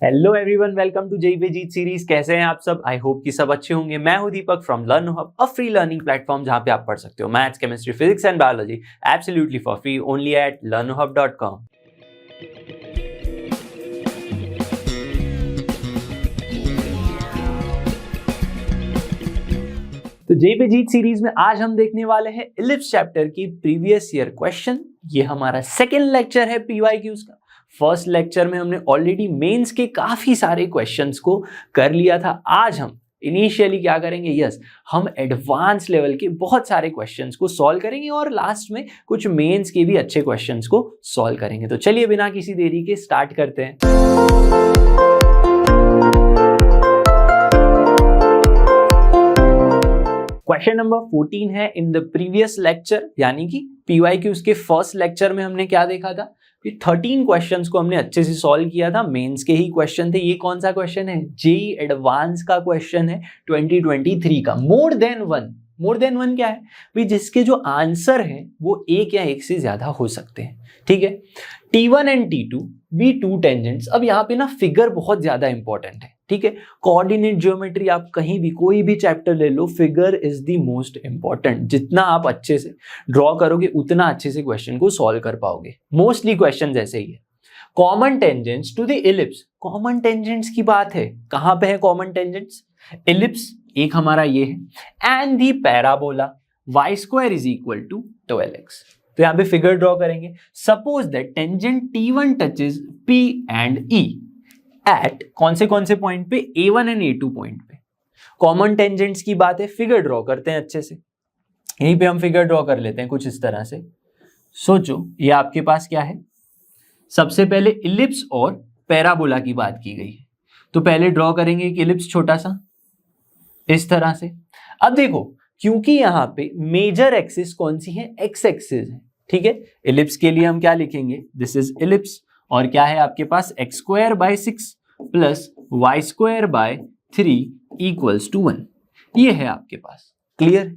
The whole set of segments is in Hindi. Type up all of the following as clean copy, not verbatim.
Hello everyone, welcome to JEE पे जीत सीरीज। कैसे हैं आप सब? आई होप कि सब अच्छे होंगे। मैं हूं Deepak from learn hub, a free learning platform जहां पे आप पढ़ सकते हो maths, chemistry, physics and biology absolutely for free only at learnhub.com। तो जेई पे जीत सीरीज में आज हम देखने वाले हैं इलिप्स चैप्टर की प्रीवियस ईयर क्वेश्चन। ये हमारा सेकेंड लेक्चर है पीवाईक्यूज का। फर्स्ट लेक्चर में हमने ऑलरेडी मेंस के काफी सारे क्वेश्चंस को कर लिया था। आज हम इनिशियली क्या करेंगे? हम एडवांस लेवल के बहुत सारे क्वेश्चंस को सॉल्व करेंगे और लास्ट में कुछ मेंस के भी अच्छे क्वेश्चंस को सॉल्व करेंगे। तो चलिए बिना किसी देरी के स्टार्ट करते हैं। क्वेश्चन नंबर 14 है इन द प्रीवियस लेक्चर, यानी कि पीवाईक्यूज के फर्स्ट लेक्चर में हमने क्या देखा था कि 13 क्वेश्चंस को हमने अच्छे से सॉल्व किया था। मेंस के ही क्वेश्चन थे। ये कौन सा क्वेश्चन है? जेई एडवांस का क्वेश्चन है 2023 का। मोर देन वन क्या है भाई? जिसके जो आंसर है वो एक या एक से ज्यादा हो सकते हैं। ठीक है, T1 एंड T2 भी टू टेंजेंट्स। अब यहाँ पे ना फिगर बहुत ज्यादा इंपॉर्टेंट है। ठीक है, कोऑर्डिनेट ज्योमेट्री आप कहीं भी कोई भी चैप्टर ले लो, figure is the most important. जितना आप अच्छे से ड्रॉ करोगे उतना अच्छे से क्वेश्चन को सॉल्व कर पाओगे। मोस्टली क्वेश्चन ऐसे ही है। Common tangents to the ellipse. Common tangents की बात है, कहां पे है कॉमन टेंजेंट्स? इलिप्स एक हमारा ये है and the parabola y square is equal to 12x। तो यहां पे फिगर ड्रॉ करेंगे। Suppose that tangent T1 touches P and E at कौन से पॉइंट पे? A1 एंड A2 पॉइंट पे। कॉमन टेंजेंट्स की बात है, फिगर ड्रॉ करते हैं अच्छे से। यहीं पे हम फिगर ड्रॉ कर लेते हैं कुछ इस तरह से। सोचो ये आपके पास क्या है? सबसे पहले इलिप्स और पैराबोला की बात की गई है, तो पहले ड्रॉ करेंगे एक इलिप्स छोटा सा इस तरह से। अब देखो, क्योंकि यहां पे मेजर एक्सिस कौन सी है? एक्स एक्सिस है। ठीक है, इलिप्स के लिए हम क्या लिखेंगे? This is ellipse. और क्या है आपके पास? X square by 6 plus Y square by 3 equals to 1। ये है आपके पास। क्लियर?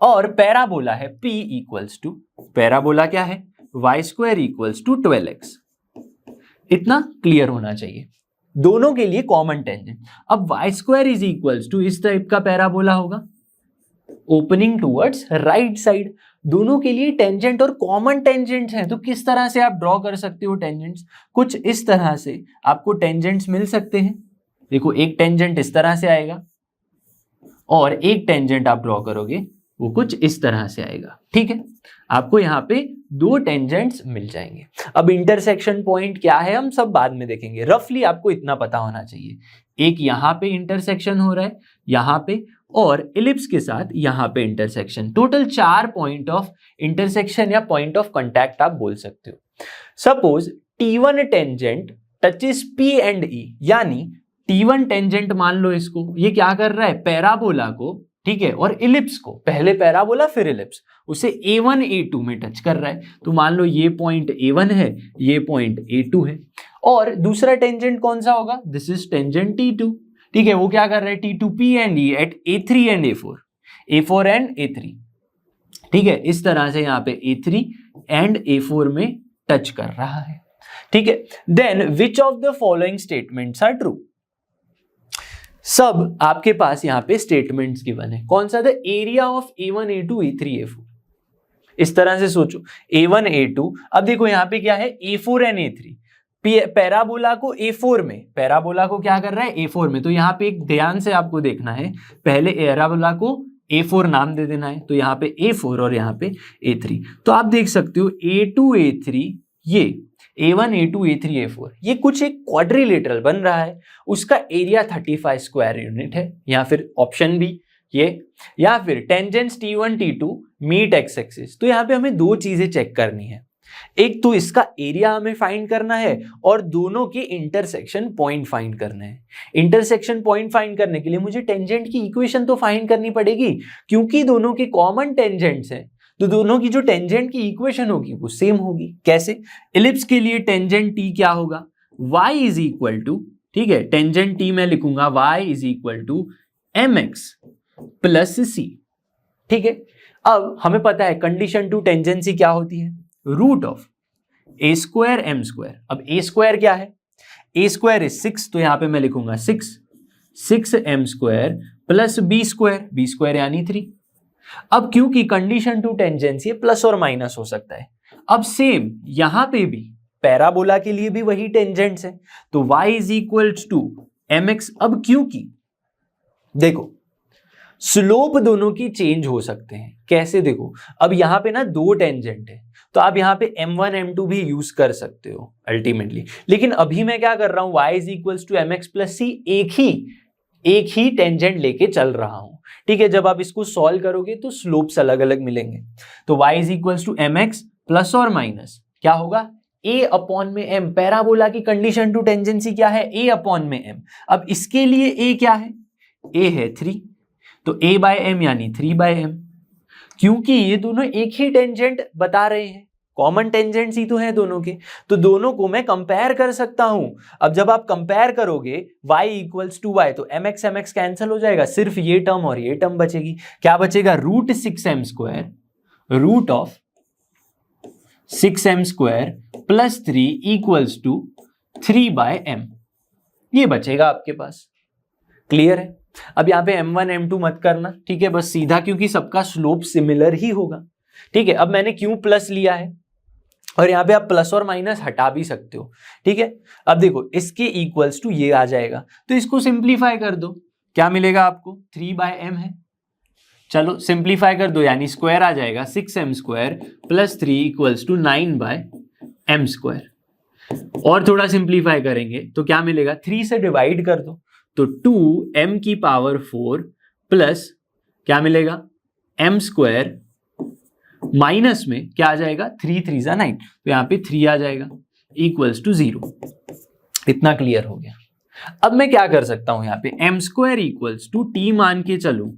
और पैराबोला है P इक्वल्स टू, पैराबोला क्या है? Y square equals to 12x। इतना क्लियर होना चाहिए। दोनों के लिए कॉमन टेंजेंट। अब y square is equals to इस टाइप का पैराबोला होगा, ओपनिंग टूवर्ड्स राइट साइड। दोनों के लिए टेंजेंट और कॉमन टेंजेंट्स हैं। तो किस तरह से आप ड्रॉ कर सकते हो टेंजेंट्स? कुछ इस तरह से आपको टेंजेंट्स मिल सकते हैं। देखो, एक टेंजेंट इस तरह से आएगा और एक टेंजेंट आप ड्रॉ करोगे वो कुछ इस तरह से आएगा। ठीक है, आपको यहाँ पे दो टेंजेंट्स मिल जाएंगे। अब इंटरसेक्शन पॉइंट क्या है हम सब बाद में देखेंगे। रफली आपको इतना पता होना चाहिए, एक यहाँ पे इंटरसेक्शन हो रहा है यहाँ पे, और इलिप्स के साथ यहाँ पे intersection. Total 4 point of intersection या पॉइंट ऑफ कांटेक्ट आप बोल सकते हो। Suppose T1 tangent touches P and E, यानी T1 टेंजेंट मान लो इसको, ये क्या कर रहा है? पैराबोला को, ठीक है, और इलिप्स को, पहले पैराबोला फिर इलिप्स, उसे A1 A2 में टच कर रहा है। तो मान लो ये पॉइंट A1 है, ये पॉइंट A2 है। और दूसरा टेंजेंट कौन सा होगा? This is tangent T2। ठीक है, वो क्या कर रहा है? T2P and E at A3 and A4, A4 and A3। ठीक है, इस तरह से यहाँ पे A3 एंड A4 में टच कर रहा है। ठीक है, then which of the following statements are true? सब आपके पास यहाँ पे स्टेटमेंट्स गिवन है। कौन सा? The area of A1 A2 A3 A4। इस तरह से सोचो, A1 A2। अब देखो यहाँ पे क्या है? A4 and A3। पैराबोला को A4 में, पैराबोला को क्या कर रहा है? A4 में। तो यहाँ पे एक ध्यान से आपको देखना है, पहले पैराबोला को A4 नाम दे देना है। तो यहाँ पे A4 और यहाँ पे A3। तो आप देख सकते हो A2 A3, ये A1 A2 A3 A4, ये कुछ एक क्वाड्रिलेटरल बन रहा है। उसका एरिया 35 स्क्वायर यूनिट है। या फिर ऑप्शन बी ये, या फिर tangents T1 T2 meet x axis. तो यहाँ पे हमें दो चीजें चेक करनी है, एक तो इसका एरिया हमें फाइंड करना है और दोनों के इंटरसेक्शन पॉइंट फाइंड करना है। इंटरसेक्शन पॉइंट फाइंड करने के लिए मुझे टेंजेंट की इक्वेशन तो फाइंड करनी पड़ेगी, क्योंकि दोनों के कॉमन टेंजेंट्स हैं। तो दोनों की जो टेंजेंट की इक्वेशन होगी वो सेम होगी। कैसे? इलिप्स के लिए टेंजेंट T क्या होगा? y इज इक्वल टू, ठीक है, टेंजेंट T मैं लिखूंगा y is equal to mx plus c। ठीक है, अब हमें पता है कंडीशन टू टेंजेंसी क्या होती है? Root of a square m square. अब a स्क्वायर क्या है? ए स्क्वायर इज 6, तो यहां पे मैं लिखूंगा 6m square plus B square यानी 3। अब क्योंकि कंडीशन टू टेंजेंसी है, प्लस और माइनस हो सकता है। अब सेम यहां पे भी पैराबोला के लिए भी वही टेंजेंट्स है, तो y is equal to mx। अब क्योंकि देखो स्लोप दोनों की चेंज हो सकते हैं, कैसे देखो, अब यहां पे ना दो टेंजेंट है, तो आप यहां पे m1 m2 भी यूज कर सकते हो अल्टीमेटली, लेकिन अभी मैं क्या कर रहा हूं, y is equal to mx plus c, एक ही टेंजेंट लेके चल रहा हूं, ठीक है। जब आप इसको सॉल्व करोगे तो स्लोप्स अलग अलग मिलेंगे, तो y is equal to mx plus और माइनस क्या होगा, a अपॉन में m। पैराबोला की कंडीशन टू टेंजेंसी क्या है, a अपॉन में m। अब इसके लिए a क्या है, a है 3, तो a बाय m यानी 3/m। क्योंकि ये दोनों एक ही टेंजेंट बता रहे हैं, कॉमन टेंजेंट्स ही तो है दोनों के, तो दोनों को मैं कंपेयर कर सकता हूं। अब जब आप कंपेयर करोगे y इक्वल्स टू y, तो mx कैंसिल हो जाएगा, सिर्फ ये टर्म और ये टर्म बचेगी। क्या बचेगा, root 6m square root of 6m square plus 3 equals to 3/m, ये बचेगा आपके पास। क्लियर है। अब यहाँ पे m1 m2 मत करना, ठीक है, बस सीधा, क्योंकि सबका स्लोप सिमिलर ही होगा, ठीक है। अब मैंने क्यों प्लस लिया है, और यहाँ पे आप प्लस और माइनस हटा भी सकते हो, ठीक है। अब देखो इसके इक्वल्स टू ये आ जाएगा, तो इसको सिंप्लीफाई कर दो, क्या मिलेगा आपको, 3/m है। चलो सिंप्लीफाई कर दो, यानी स्क्वायर आ जाएगा 6m square plus 3 equals to 9/m square. और थोड़ा सिंप्लीफाई करेंगे तो क्या मिलेगा, 3 से डिवाइड कर दो, तो 2m की पावर 4 प्लस क्या मिलेगा, m स्क्वायर माइनस में क्या आ जाएगा, 3 3 जा 9, तो यहाँ पे 3 आ जाएगा इक्वल्स टू 0। इतना क्लियर हो गया। अब मैं क्या कर सकता हूं, यहाँ पे m square equals to t मान के चलूं,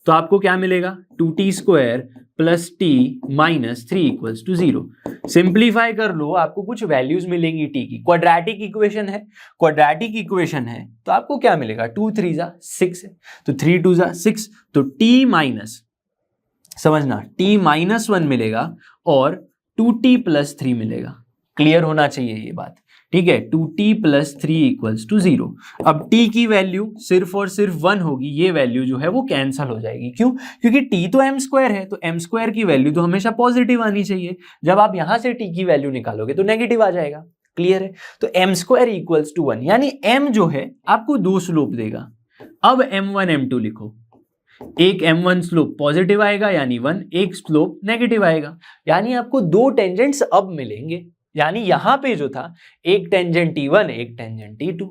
तो आपको क्या मिलेगा, 2t square plus t minus 3 equals to 0। Simplify कर लो, आपको कुछ वैल्यूज मिलेंगी t की। क्वाड्रेटिक इक्वेशन है, तो आपको क्या मिलेगा, 2 3 जा 6 है, तो 3 2 जा 6, तो t माइनस, समझना, t माइनस 1 मिलेगा और 2t प्लस 3 मिलेगा। क्लियर होना चाहिए ये बात, ठीक है। 2t plus 3 equals to 0। अब t की वैल्यू सिर्फ और सिर्फ 1 होगी, ये वैल्यू जो है वो कैंसल हो जाएगी। क्यों, क्योंकि t तो m स्क्वायर है, तो m स्क्वायर की वैल्यू तो हमेशा पॉजिटिव आनी चाहिए। जब आप यहां से t की वैल्यू निकालोगे तो नेगेटिव आ जाएगा। क्लियर है। तो m स्क्वायर इक्वल्स टू 1, यानी m जो है आपको दो स्लोप देगा। अब m1 m2 लिखो, एक m1 स्लोप पॉजिटिव आएगा यानी 1, एक स्लोप नेगेटिव आएगा, यानी आपको दो टेंजेंट्स अब मिलेंगे। यानी यहां पे जो था एक टेंजेंट t1 एक टेंजेंट t2,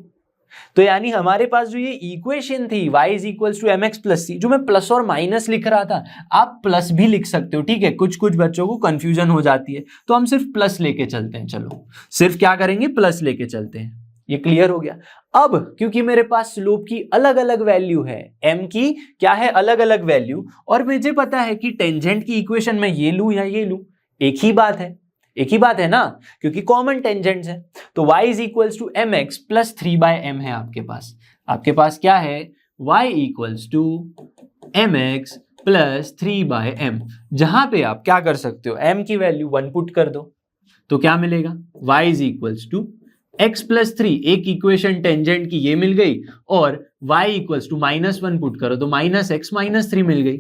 तो यानी हमारे पास जो ये इक्वेशन थी y is equals to mx plus c, जो मैं प्लस और माइनस लिख रहा था, आप प्लस भी लिख सकते हो, ठीक है। कुछ बच्चों को कंफ्यूजन हो जाती है, तो हम सिर्फ प्लस लेके चलते हैं। चलो सिर्फ क्या करेंगे, प्लस लेके चलते हैं। ये क्लियर हो गया। अब क्योंकि मेरे पास स्लोप की अलग अलग वैल्यू है, m की क्या है, अलग अलग वैल्यू, और मुझे पता है कि टेंजेंट की इक्वेशन में ये लूं या ये लूं, एक ही बात है ना, क्योंकि कॉमन टेंजेंट्स है। तो y is equals to mx plus 3/m है आपके पास क्या है, y equals to mx plus 3/m, जहां पे आप क्या कर सकते हो, m की वैल्यू 1 पुट कर दो, तो क्या मिलेगा, y is equals to x plus 3, एक इक्वेशन टेंजेंट की ये मिल गई, और y इक्वल्स टू -1 पुट करो तो माइनस x माइनस 3 मिल गई।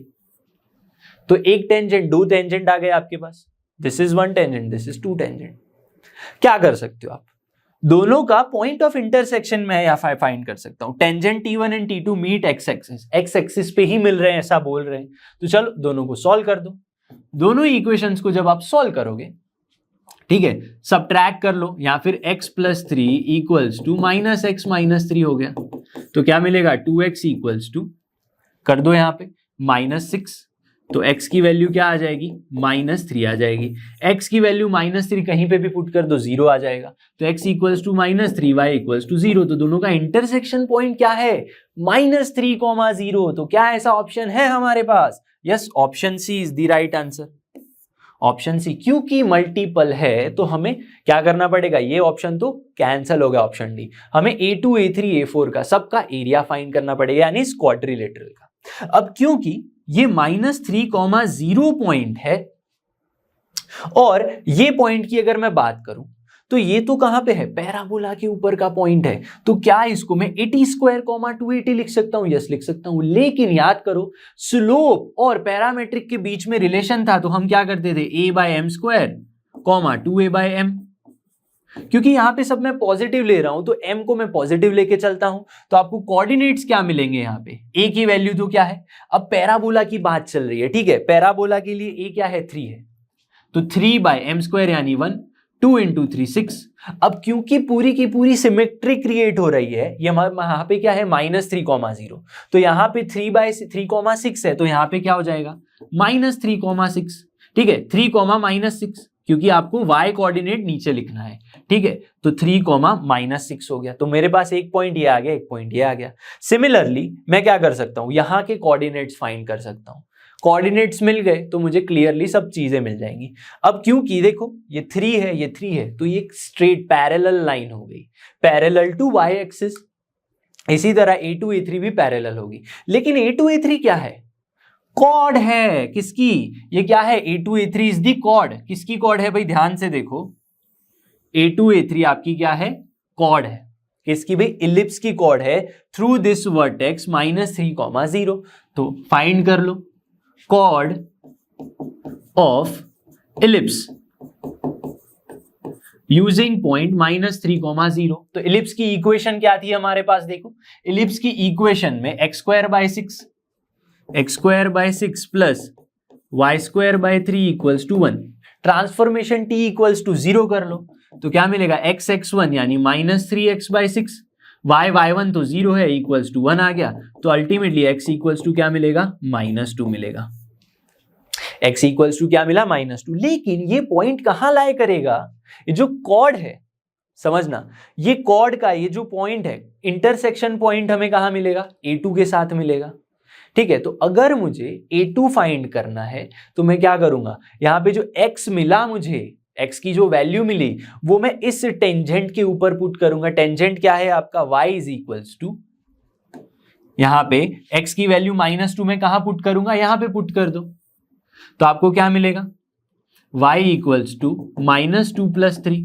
तो एक टेंजेंट, दो टेंजेंट आ गए आपके पास, this is 1 tangent, this is 2 tangent. क्या कर सकते हो आप, दोनों का पॉइंट ऑफ इंटरसेक्शन में या फाइंड कर सकता हूं। Tangent t1 and t2 meet x axis पे ही मिल रहे हैं, ऐसा बोल रहे हैं, तो चलो दोनों को सॉल्व कर दो। दोनों इक्वेशंस को जब आप सॉल्व करोगे, ठीक है, सबट्रैक्ट कर लो, या फिर x plus 3 equals to minus x minus 3 हो गया, तो क्या मिलेगा, 2x इक्वल्स टू, कर दो यहाँ पे -6, तो x की वैल्यू क्या आ जाएगी, -3 आ जाएगी। x की वैल्यू -3 कहीं पे भी पुट कर दो, 0 आ जाएगा। तो x equals to -3, y equals to 0, तो दोनों का इंटरसेक्शन पॉइंट क्या है, -3,0। तो क्या ऐसा ऑप्शन है हमारे पास, yes, option C is the right answer. Option C, क्योंकि मल्टीपल है तो हमें क्या करना पड़ेगा, ये ऑप्शन तो कैंसिल हो गया, ऑप्शन डी। हमें A2 A3 A4 का सबका एरिया फाइंड करना पड़ेगा, यानी क्वाड्रिलेटरल का। अब क्योंकि ये -3,0 पॉइंट है, और ये पॉइंट की अगर मैं बात करूं तो ये तो कहां पे है, पैराबोला के ऊपर का पॉइंट है, तो क्या इसको मैं 80 स्क्वायर कॉमा 280 लिख सकता हूं? यस लिख सकता हूं। लेकिन याद करो स्लोप और पैरामेट्रिक के बीच में रिलेशन था, तो हम क्या करते थे, a by m square comma 2a by m. क्योंकि यहां पे सब मैं पॉजिटिव ले रहा हूं तो m को मैं पॉजिटिव लेके चलता हूं, तो आपको कोऑर्डिनेट्स क्या मिलेंगे, यहाँ पे a की वैल्यू तो क्या है, अब पैराबोला की बात चल रही है, ठीक है, पैराबोला के लिए a क्या है, 3 है, तो 3 बाय एम स्क्वायर यानी 1, 2 इंटू 3 6। अब क्योंकि पूरी की पूरी सिमेट्री क्रिएट हो रही है, ये यहाँ पे क्या है -3,0, तो यहाँ पे 3 बाय 3,6 है, तो यहाँ पे क्या हो जाएगा -3,6, ठीक है, 3,-6, क्योंकि आपको y कोऑर्डिनेट नीचे लिखना है, ठीक है, तो 3,-6 हो गया, तो मेरे पास एक पॉइंट ये आ गया, एक पॉइंट ये आ गया। सिमिलरली मैं क्या कर सकता हूं, यहां के कोऑर्डिनेट्स फाइंड कर सकता हूं, कोऑर्डिनेट्स मिल गए तो मुझे क्लियरली सब चीजें मिल जाएंगी। अब क्योंकि देखो ये 3 है, ये 3 है, तो ये स्ट्रेट पैरेलल लाइन हो गई, पैरेलल टू y एक्सिस। इसी तरह a2 a3 भी पैरेलल होगी, लेकिन a2 a3 क्या है, कॉर्ड है, किसकी, ये क्या है, a2 a3 is the chord, किसकी कॉर्ड है भाई, ध्यान से देखो, a2 a3 आपकी क्या है, कॉर्ड है, किसकी भाई, इलिप्स की कॉर्ड है, थ्रू दिस वर्टेक्स -3,0, तो फाइंड कर लो chord of ellipse using point -3,0। तो इलिप्स की इक्वेशन क्या थी हमारे पास, देखो इलिप्स की इक्वेशन में x² plus y² 3 equals to 1, transformation t equals to 0 कर लो, तो क्या मिलेगा x(x1) यानी -3x/6, y(y1) तो 0 है, इक्वल्स टू 1 आ गया, तो अल्टीमेटली x इक्वल्स टू क्या मिलेगा, -2 मिलेगा, x इक्वल्स टू क्या मिला, -2। लेकिन ये पॉइंट कहां लाए करेगा, ये जो कॉर्ड है, समझना, ये कॉर्ड का ये जो पॉइंट है, इंटरसेक्शन पॉइंट हमें कहां मिलेगा, a2 के साथ मिलेगा, ठीक है। तो अगर मुझे a2 फाइंड करना है तो मैं क्या करूंगा, यहां पे जो x मिला मुझे, x की जो वैल्यू मिली वो मैं इस टेंजेंट के ऊपर पुट करूंगा। टेंजेंट क्या है आपका, y इज इक्वल्स टू, यहां पे x की वैल्यू -2 में कहां पुट करूंगा, यहां पे पुट कर दो, तो आपको क्या मिलेगा, y इक्वल्स टू -2 + 3,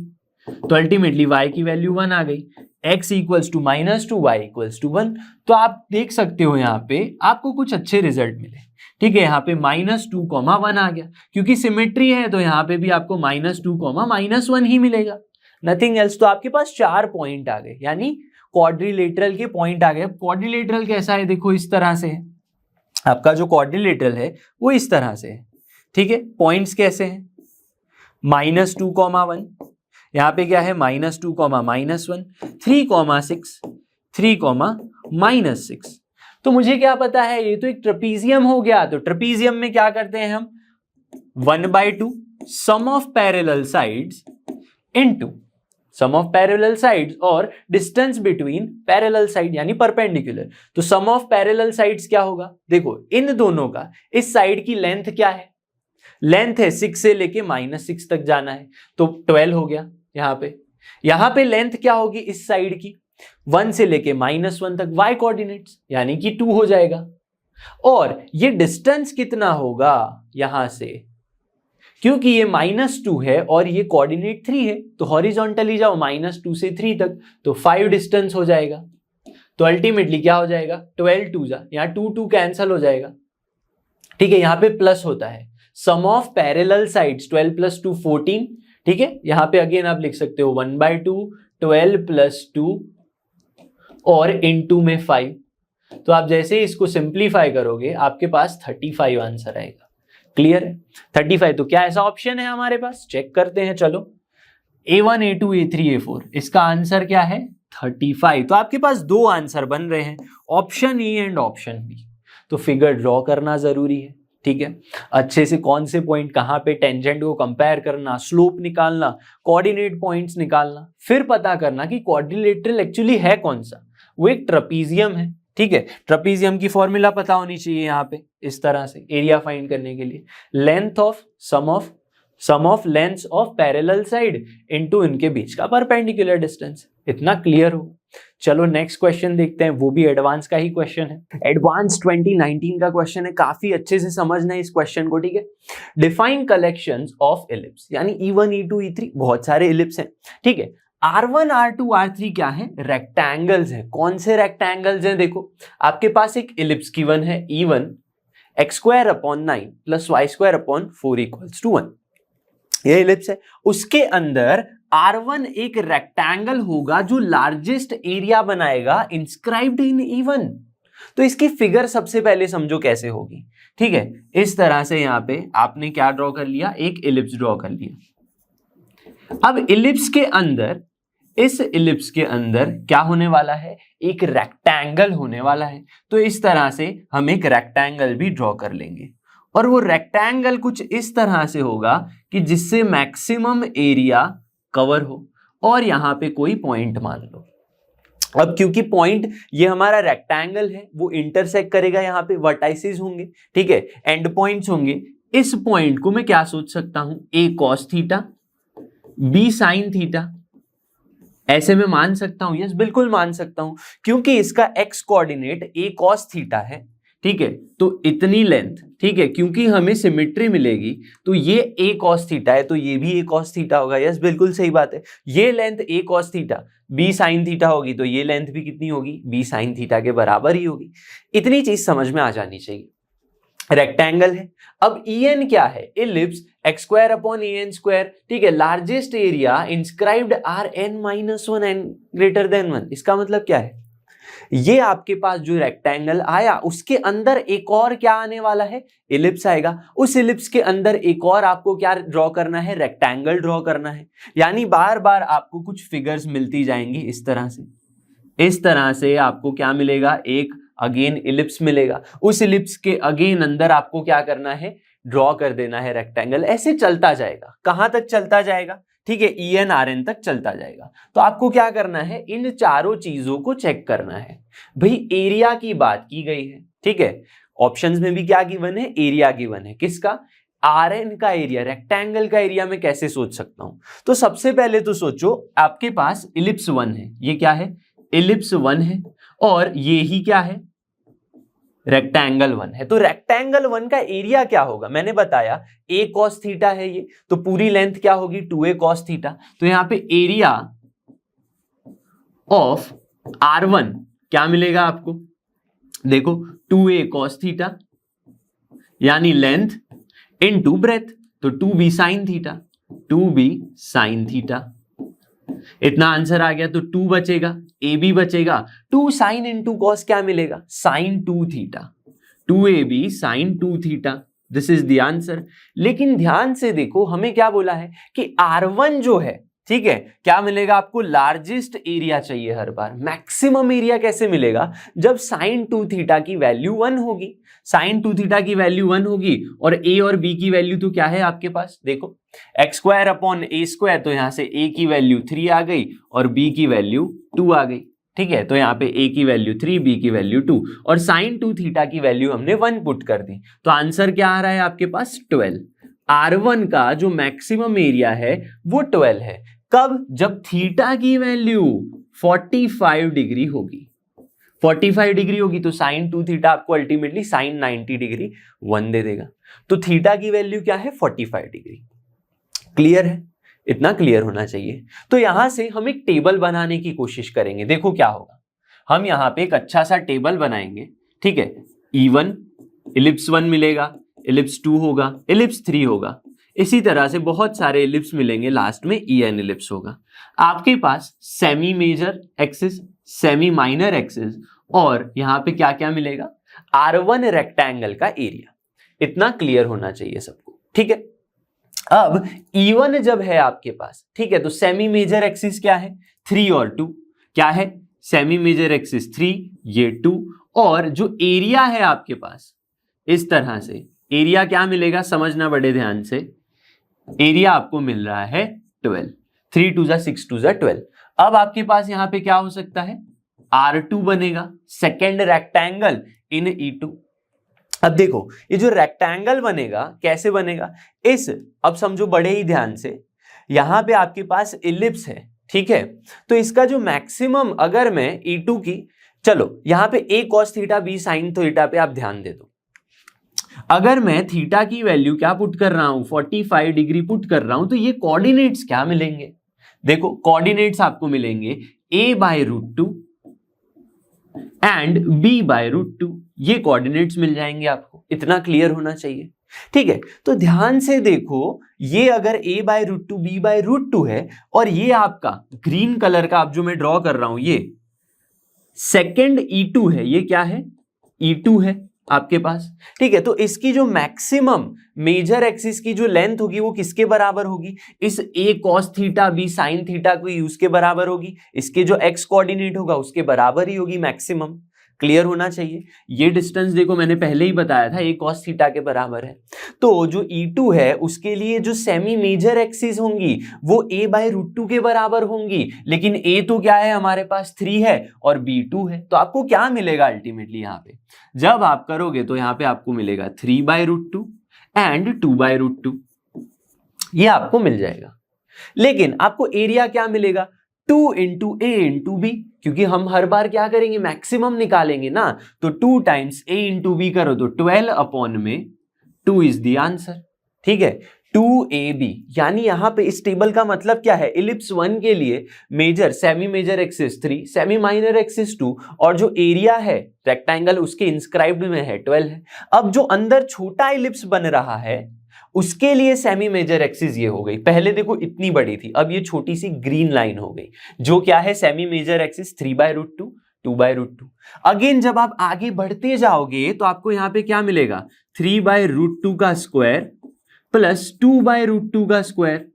तो अल्टीमेटली y की वैल्यू 1 आ गई, x equals to -2, y equals to 1। तो आप देख सकते हो यहाँ पे आपको कुछ अच्छे रिजल्ट मिले, ठीक है, यहाँ पे -2,1 आ गया, क्योंकि सिमेट्री है तो यहाँ पे भी आपको -2,-1 ही मिलेगा, नथिंग एल्स। तो आपके पास 4 पॉइंट आ गए, यानी क्वाड्रिलेटरल के पॉइंट आ गए। क्वाड्रिलेटरल कैसा है, देखो इस तरह से है, आपका जो क्वाड्रिलेटरल है वो इस तरह से है, ठीक है। पॉइंट्स कैसे हैं, -2,1, यहाँ पे क्या है -2,-1, 3,6, 3,-6। तो मुझे क्या पता है, ये तो एक ट्रेपीजियम हो गया, तो ट्रेपीजियम में क्या करते हैं हम, 1/2 sum of parallel sides into sum of parallel sides और डिस्टेंस बिटवीन पैरेलल साइड यानी परपेंडिकुलर। तो सम ऑफ पैरेलल साइड्स क्या होगा, देखो इन दोनों का, इस साइड की लेंथ क्या है, लेंथ है 6 से लेके -6 तक जाना है, तो 12 हो गया। यहाँ पे लेंथ क्या होगी इस साइड की, 1 से लेके -1 तक, y कोऑर्डिनेट्स यानी कि 2 हो जाएगा। और ये डिस्टेंस कितना होगा यहां से, क्योंकि ये -2 है और ये कोऑर्डिनेट 3 है, तो हॉरिजॉन्टली जाओ -2 से 3 तक, तो 5 डिस्टेंस हो जाएगा। तो अल्टीमेटली क्या हो जाएगा, 12 2 जा, यहाँ 2 कैंसल हो जाएगा, ठीक है। यहाँ पे प्लस होता है, सम ऑफ पैरेलल साइड्स 12 + 2 14, ठीक है। यहाँ पे अगेन आप लिख सकते हो 1/2 12 + 2 और इनटू में 5। तो आप जैसे इसको सिंप्लीफाई करोगे आपके पास 35 आंसर आएगा। क्लियर है, 35। तो क्या ऐसा ऑप्शन है हमारे पास, चेक करते हैं, चलो A1 A2 A3 A4, इसका आंसर क्या है 35। तो आपके पास 2 आंसर बन रहे हैं, option A and option B. तो फिगर ड्रॉ करना जरूरी है, ठीक है, अच्छे से कौन से पॉइंट कहां पे, टेंजेंट को कंपेयर करना, स्लोप निकालना, कोऑर्डिनेट पॉइंट्स निकालना, फिर पता करना कि क्वाड्रिलेटरल एक्चुअली है कौन सा, वो एक ट्रेपीजियम है, ठीक है। ट्रेपीजियम की फॉर्मूला पता होनी चाहिए यहाँ पे, इस तरह से एरिया फाइंड करने के लिए, length of sum of sum of lengths of parallel side into इनके बीच का परपेंडिकुलर डिस्टेंस। इतना क्लियर हो। चलो नेक्स्ट क्वेश्चन देखते हैं, वो भी एडवांस का ही क्वेश्चन है। एडवांस 2019 का क्वेश्चन है, काफी अच्छे से समझना है इस क्वेश्चन को, ठीक है। डिफाइन कलेक्शंस ऑफ इलिप्स, यानी E1 E2 E3 बहुत सारे इलिप्स हैं, ठीक है। R1 R2 R3 क्या है? रेक्टेंगल्स हैं। कौन से रेक्टेंगल्स हैं? देखो आपके पास एक इलिप्स गिवन है E1 x² / 9 + y² / 4 = 1, ये इलिप्स है। उसके अंदर R1 एक रेक्टेंगल होगा जो लार्जेस्ट एरिया बनाएगा इंस्क्राइब्ड इन E1। तो इसकी फिगर सबसे पहले समझो कैसे होगी, ठीक है। इस तरह से यहां पे आपने क्या ड्रॉ कर लिया? एक इलिप्स ड्रॉ कर लिया। अब इलिप्स के अंदर, इस इलिप्स के अंदर क्या होने वाला है? एक रेक्टेंगल होने वाला है। तो इस तरह से हम एक रेक्टेंगल भी ड्रॉ कर लेंगे, और वो रेक्टेंगल कुछ इस तरह से होगा कि जिससे मैक्सिमम एरिया कवर हो, और यहां पे कोई पॉइंट मान लो। अब क्योंकि पॉइंट ये हमारा रेक्टेंगल है, वो इंटरसेक्ट करेगा, यहाँ पे वर्टाइसेस होंगे, ठीक है, एंड पॉइंट्स होंगे। इस पॉइंट को मैं क्या सोच सकता हूं? A cos theta, B sin theta, ऐसे में मान सकता हूं। यस, बिल्कुल मान सकता हूं, क्योंकि इसका x coordinate A cos theta है, ठीक है। तो इतनी लेंथ, ठीक है, क्योंकि हमें सिमेट्री मिलेगी, तो ये A cos थीटा है, तो ये भी A cos थीटा होगा। यस, बिल्कुल सही बात है। ये length A cos theta, B sin theta होगी, तो ये लेंथ भी कितनी होगी? B sin थीटा के बराबर ही होगी। इतनी चीज समझ में आ जानी चाहिए। रेक्टेंगल है। अब En क्या है? इलिप्स x² / an², ठीक है। Largest area inscribed Rn-1 n > 1। इसका मतलब क्या है? ये आपके पास जो रेक्टेंगल आया, उसके अंदर एक और क्या आने वाला है? इलिप्स आएगा। उस इलिप्स के अंदर एक और आपको क्या ड्रॉ करना है? रेक्टेंगल ड्रॉ करना है। यानी बार बार आपको कुछ फिगर्स मिलती जाएंगी इस तरह से। इस तरह से आपको क्या मिलेगा? एक अगेन इलिप्स मिलेगा। उस इलिप्स के अगेन अंदर आपको क्या करना है? ड्रॉ कर देना है रेक्टेंगल। ऐसे चलता जाएगा। कहां तक चलता जाएगा? ठीक है, En Rn तक चलता जाएगा। तो आपको क्या करना है? इन चारों चीजों को चेक करना है। भाई एरिया की बात की गई है, ठीक है। ऑप्शंस में भी क्या गिवन है? एरिया गिवन है। किसका? Rn का एरिया, रेक्टेंगल का एरिया मैं कैसे सोच सकता हूं? तो सबसे पहले तो सोचो, आपके पास इलिप्स 1 है। ये क्या है? इलिप्स 1 है, और ये ही क्या है? रेक्टेंगल 1 है। तो रेक्टेंगल 1 का एरिया क्या होगा? मैंने बताया A cos थीटा है ये, तो पूरी लेंथ क्या होगी? 2A cos theta. तो यहां पे एरिया ऑफ R1 क्या मिलेगा आपको? देखो 2A cos थीटा, यानी लेंथ इनटू ब्रेथ, तो 2B sin theta, 2B sin theta. इतना आंसर आ गया। तो 2 बचेगा, AB बचेगा, 2 sin इंटू कॉस क्या मिलेगा? sin 2 theta, 2AB sin 2 theta. This is the answer. लेकिन ध्यान से देखो, हमें क्या बोला है कि R1 जो है, ठीक है, क्या मिलेगा आपको? लार्जेस्ट एरिया चाहिए हर बार। मैक्सिमम एरिया कैसे मिलेगा? जब sin 2 थीटा की वैल्यू 1 होगी। sin 2 थीटा की वैल्यू 1 होगी, और A और B की वैल्यू तो क्या है आपके पास? देखो x² / a², तो यहां से A की वैल्यू 3 आ गई और B की वैल्यू 2 आ गई, ठीक है। तो यहाँ पे A की वैल्यू 3, B की वैल्यू 2, और sin 2 थीटा की वैल्यू हमने 1 पुट कर दी। तो आंसर क्या आ रहा है आपके पास? 12। R1 का जो मैक्सिमम एरिया है वो 12 है। कब? जब थीटा की वैल्यू 45 डिग्री होगी। 45 डिग्री होगी तो sin 2 थीटा आपको अल्टीमेटली sin 90 डिग्री 1 दे देगा। तो थीटा की वैल्यू क्या है? 45 डिग्री। क्लियर है? इतना क्लियर होना चाहिए। तो यहां से हम एक टेबल बनाने की कोशिश करेंगे। देखो क्या होगा। हम यहां पे एक अच्छा सा टेबल बनाएंगे, ठीक है। E1 इलिप्स 1 मिलेगा, इलिप्स 2 होगा, इलिप्स 3 होगा। इसी तरह से बहुत सारे इलिप्स मिलेंगे, लास्ट में En इलिप्स होगा। आपके पास semi major axis, semi minor axis, और यहां पे क्या क्या मिलेगा? R1 रेक्टेंगल का एरिया। इतना क्लियर होना चाहिए सबको, ठीक है। अब E1 जब है आपके पास, ठीक है, तो सेमी मेजर एक्सिस क्या है? 3 और 2। क्या है? सेमी मेजर एक्सिस 3, ये 2, और जो एरिया है आपके पास, इस तरह से एरिया क्या मिलेगा? समझना बड़े ध्यान से। एरिया आपको मिल रहा है 12। 3 2 6 2 12। अब आपके पास यहां पे क्या हो सकता है? R2 बनेगा, सेकेंड रेक्टेंगल इन E2। अब देखो ये जो रेक्टेंगल बनेगा कैसे बनेगा, अब समझो बड़े ही ध्यान से, यहां पे आपके पास इलिप्स है, ठीक है, तो इसका जो मैक्सिमम, अगर मैं E2 की, चलो यहां पे a cos theta b sin theta पे आप ध्यान दे दो, अगर मैं थीटा की वैल्यू क्या पुट कर रहा हूं, 45 डिग्री पुट कर रहा हूं, तो ये कोऑर्डिनेट्स क्या मिलेंगे, देखो कोऑर्डिनेट्स आपको मिलेंगे a/√2 एंड b/√2, ये कोऑर्डिनेट्स मिल जाएंगे आपको, इतना क्लियर होना चाहिए, ठीक है। तो ध्यान से देखो, ये अगर a/√2 b/√2 है, और ये आपका ग्रीन कलर का, अब जो मैं ड्रॉ कर रहा हूं, ये सेकेंड E2 है, ये क्या है, E2 है आपके पास, ठीक है। तो इसकी जो मैक्सिमम मेजर एक्सिस की जो लेंथ होगी वो किसके बराबर होगी, इस a cos theta b sin theta को यूज के बराबर होगी, इसके जो x कोऑर्डिनेट होगा उसके बराबर ही होगी मैक्सिमम, क्लियर होना चाहिए। ये डिस्टेंस देखो मैंने पहले ही बताया था a cos थीटा के बराबर है, तो जो E2 है उसके लिए जो सेमी मेजर एक्सिस होंगी वो a/√2 के बराबर होंगी, लेकिन a तो क्या है हमारे पास 3 है और b 2 है, तो आपको क्या मिलेगा अल्टीमेटली, यहाँ पे जब आप करोगे तो यहाँ पे आपको मिलेगा 3/√2 एंड 2/√2, ये आपको मिल जाएगा। लेकिन आपको एरिया क्या मिलेगा, 2 × a × b, क्योंकि हम हर बार क्या करेंगे, मैक्सिमम निकालेंगे ना, तो 2 टाइम्स a × b करो तो 12/2 इज द आंसर, ठीक है, 2ab। यानी यहां पे इस टेबल का मतलब क्या है, इलिप्स 1 के लिए major semi major axis 3, semi minor axis 2, और जो एरिया है रेक्टेंगल उसके इंस्क्राइब्ड में है 12 है। अब जो अंदर छोटा इलिप्स बन रहा है उसके लिए सेमी मेजर एक्सिस ये हो गई, पहले देखो इतनी बड़ी थी, अब ये छोटी सी ग्रीन लाइन हो गई, जो क्या है सेमी मेजर एक्सिस 3/√2 2/√2। अगेन जब आप आगे बढ़ते जाओगे तो आपको यहां पे क्या मिलेगा, 3/√2 का स्क्वायर प्लस 2/√2 का स्क्वायर,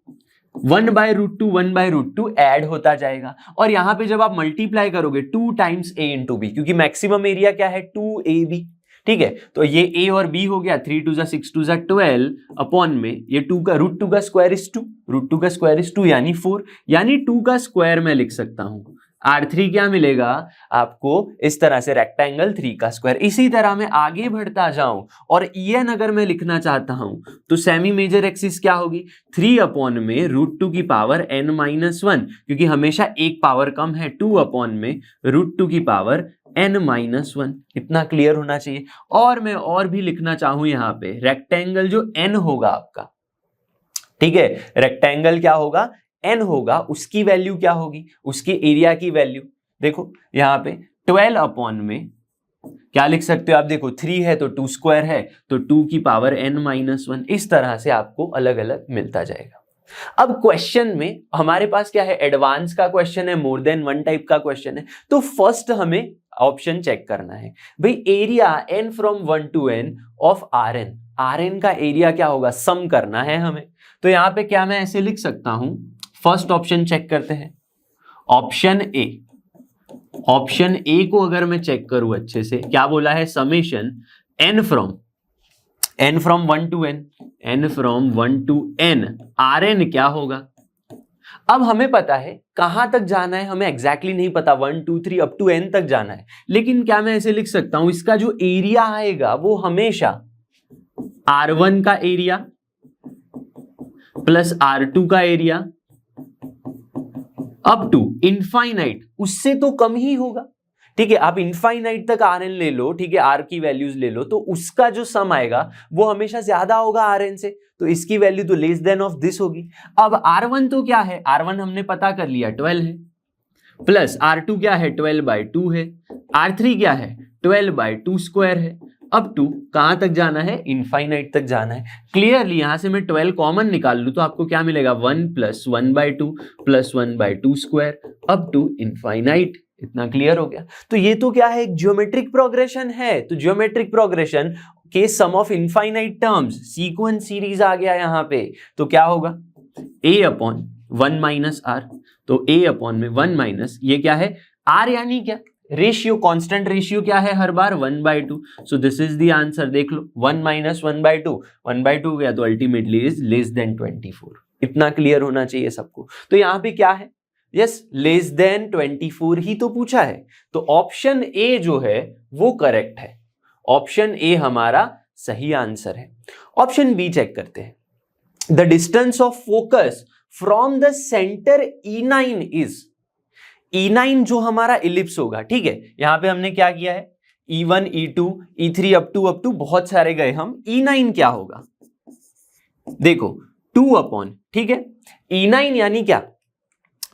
1/√2 1/√2 ऐड होता जाएगा, और यहां पे जब आप मल्टीप्लाई करोगे 2 टाइम्स a × b, क्योंकि मैक्सिमम एरिया क्या है 2ab, ठीक है, तो ये a और b हो गया, 3 2 6 2 12 अपॉन में ये 2 का √2 का स्क्वायर इज 2, √2 का स्क्वायर इज 2 यानी 4, यानी 2 का स्क्वायर मैं लिख सकता हूं, R3 क्या मिलेगा आपको, इस तरह से रेक्टेंगल 3 का स्क्वायर। इसी तरह मैं आगे बढ़ता जाऊं और En अगर मैं लिखना चाहता हूं तो सेमी मेजर एक्सिस क्या होगी, 3 अपॉन में √2 की पावर n-1, क्योंकि हमेशा एक पावर कम है, 2 अपॉन में √2 की पावर n-1, इतना क्लियर होना चाहिए। और मैं और भी लिखना चाहूं यहां पे, रेक्टेंगल जो n होगा आपका, ठीक है, रेक्टेंगल क्या होगा, n होगा, उसकी वैल्यू क्या होगी, उसके एरिया की वैल्यू, देखो यहां पे 12 अपॉन में क्या लिख सकते हो आप, देखो 3 है तो 2 स्क्वायर है तो 2 की पावर n-1, इस तरह से आपको अलग अलग मिलता जाएगा। अब क्वेश्चन में हमारे पास क्या है, एडवांस का क्वेश्चन है, मोर देन वन टाइप का क्वेश्चन है, तो फर्स्ट हमें ऑप्शन चेक करना है भाई, area n from 1 to n of Rn का एरिया क्या होगा, सम करना है हमें। तो यहां पे क्या मैं ऐसे लिख सकता हूं, फर्स्ट ऑप्शन चेक करते हैं, ऑप्शन ए को अगर मैं चेक करूं अच्छे से, क्या बोला है, summation n from 1 to n, Rn क्या होगा। अब हमें पता है कहां तक जाना है, हमें एग्जैक्टली नहीं पता, 1 2 3 अप टू n तक जाना है, लेकिन क्या मैं ऐसे लिख सकता हूं, इसका जो एरिया आएगा वो हमेशा R1 का एरिया प्लस R2 का एरिया अप टू इनफाइनाइट, उससे तो कम ही होगा, ठीक है। आप इनफाइनाइट तक Rn ले लो, ठीक है, R की वैल्यूज ले लो, तो उसका जो सम आएगा वो हमेशा ज्यादा होगा Rn से, तो इसकी वैल्यू तो लेस देन ऑफ दिस होगी। अब R1 तो क्या है, R1 हमने पता कर लिया 12 है, प्लस R2 क्या है 12/2 है, R3 क्या है 12/2 स्क्वायर है, अब टू कहां तक जाना है, इनफाइनाइट तक जाना है। क्लियरली यहां से मैं 12 कॉमन निकाल लूं तो आपको क्या मिलेगा, 1 + 1/2 + 1/2 स्क्वायर अप टू इनफाइनाइट, इतना क्लियर हो गया। तो ये तो क्या है, एक ज्योमेट्रिक प्रोग्रेशन है, तो ज्योमेट्रिक प्रोग्रेशन के sum of infinite terms, sequence series आ गया यहां पे, तो क्या होगा a/1 - r, तो a/1 - ये क्या है r, यानी क्या रेशियो, कांस्टेंट रेशियो क्या है हर बार 1/2, so this is the answer. देख लो 1 - 1/2 1/2 गया तो अल्टीमेटली इज लेस देन 24, इतना क्लियर होना चाहिए सबको। तो यहां पे क्या है, यस लेस देन 24 ही तो पूछा है, तो ऑप्शन ए जो है वो करेक्ट है, ऑप्शन ए हमारा सही आंसर है। ऑप्शन बी चेक करते हैं। The distance of focus from the centre E9 is, E9 जो हमारा इलिप्स होगा, ठीक है, यहां पे हमने क्या किया है, E1 E2 E3 up to बहुत सारे गए हम। E9 क्या होगा, देखो 2 अपॉन, ठीक है, E9 यानी क्या,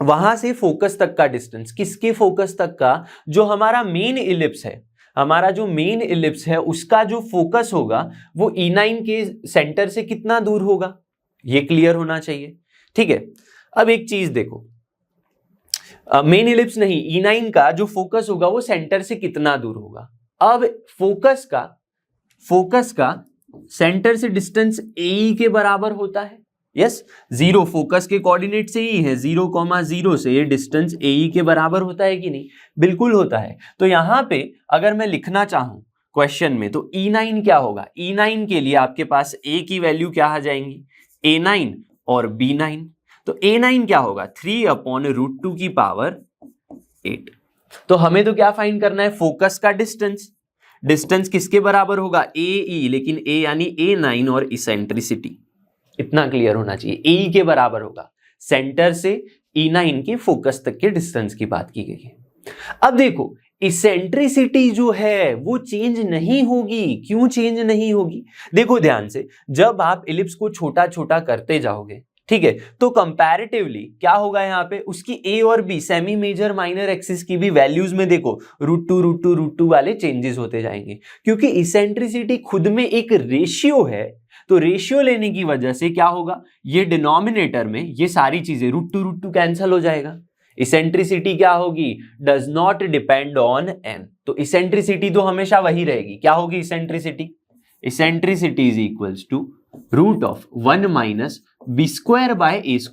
वहां से फोकस तक का डिस्टेंस, किसके फोकस तक का, जो हमारा मेन इलिप्स है, हमारा जो मेन इलिप्स है उसका जो फोकस होगा वो E9 के सेंटर से कितना दूर होगा, ये क्लियर होना चाहिए, ठीक है। अब एक चीज देखो, मेन इलिप्स नहीं, E9 का जो फोकस होगा वो सेंटर से कितना दूर होगा। अब फोकस का सेंटर से डिस्टेंस AE के बराबर होता है, यस, 0 फोकस के कोऑर्डिनेट से ही है, 0,0 से ये डिस्टेंस AE के बराबर होता है कि नहीं, बिल्कुल होता है। तो यहां पे अगर मैं लिखना चाहूं क्वेश्चन में तो E9 क्या होगा, E9 के लिए आपके पास A की वैल्यू क्या आ जाएंगी, A9 और B9, तो A9 क्या होगा 3/√2 की पावर 8। तो हमें तो क्या फाइंड करना है, फोकस का डिस्टेंस किसके बराबर होगा, AE, लेकिन A यानी A9 और इसेंट्रिसिटी, इतना क्लियर होना चाहिए, AE के बराबर होगा, सेंटर से E9 के फोकस तक के डिस्टेंस की बात की गई है। अब देखो इसेंट्रिसिटी जो है वो चेंज नहीं होगी, क्यों चेंज नहीं होगी, देखो ध्यान से, जब आप इलिप्स को छोटा छोटा करते जाओगे, ठीक है, तो कंपैरेटिवली क्या होगा, यहाँ पे उसकी A और B semi major minor axis की भी वैल्यूज में देखो √2 वाले चेंजेस होते जाएंगे, क्योंकि इसेंट्रिसिटी खुद में एक रेशियो है। तो रेशियो लेने की वजह से क्या होगा, ये डिनोमिनेटर में ये सारी चीजें √2 कैंसिल हो जाएगा। इसेंट्रिसिटी क्या होगी, does not depend on n, तो इसेंट्रिसिटी तो हमेशा वही रहेगी, क्या होगी eccentricity is equals to √1 minus b² by a²,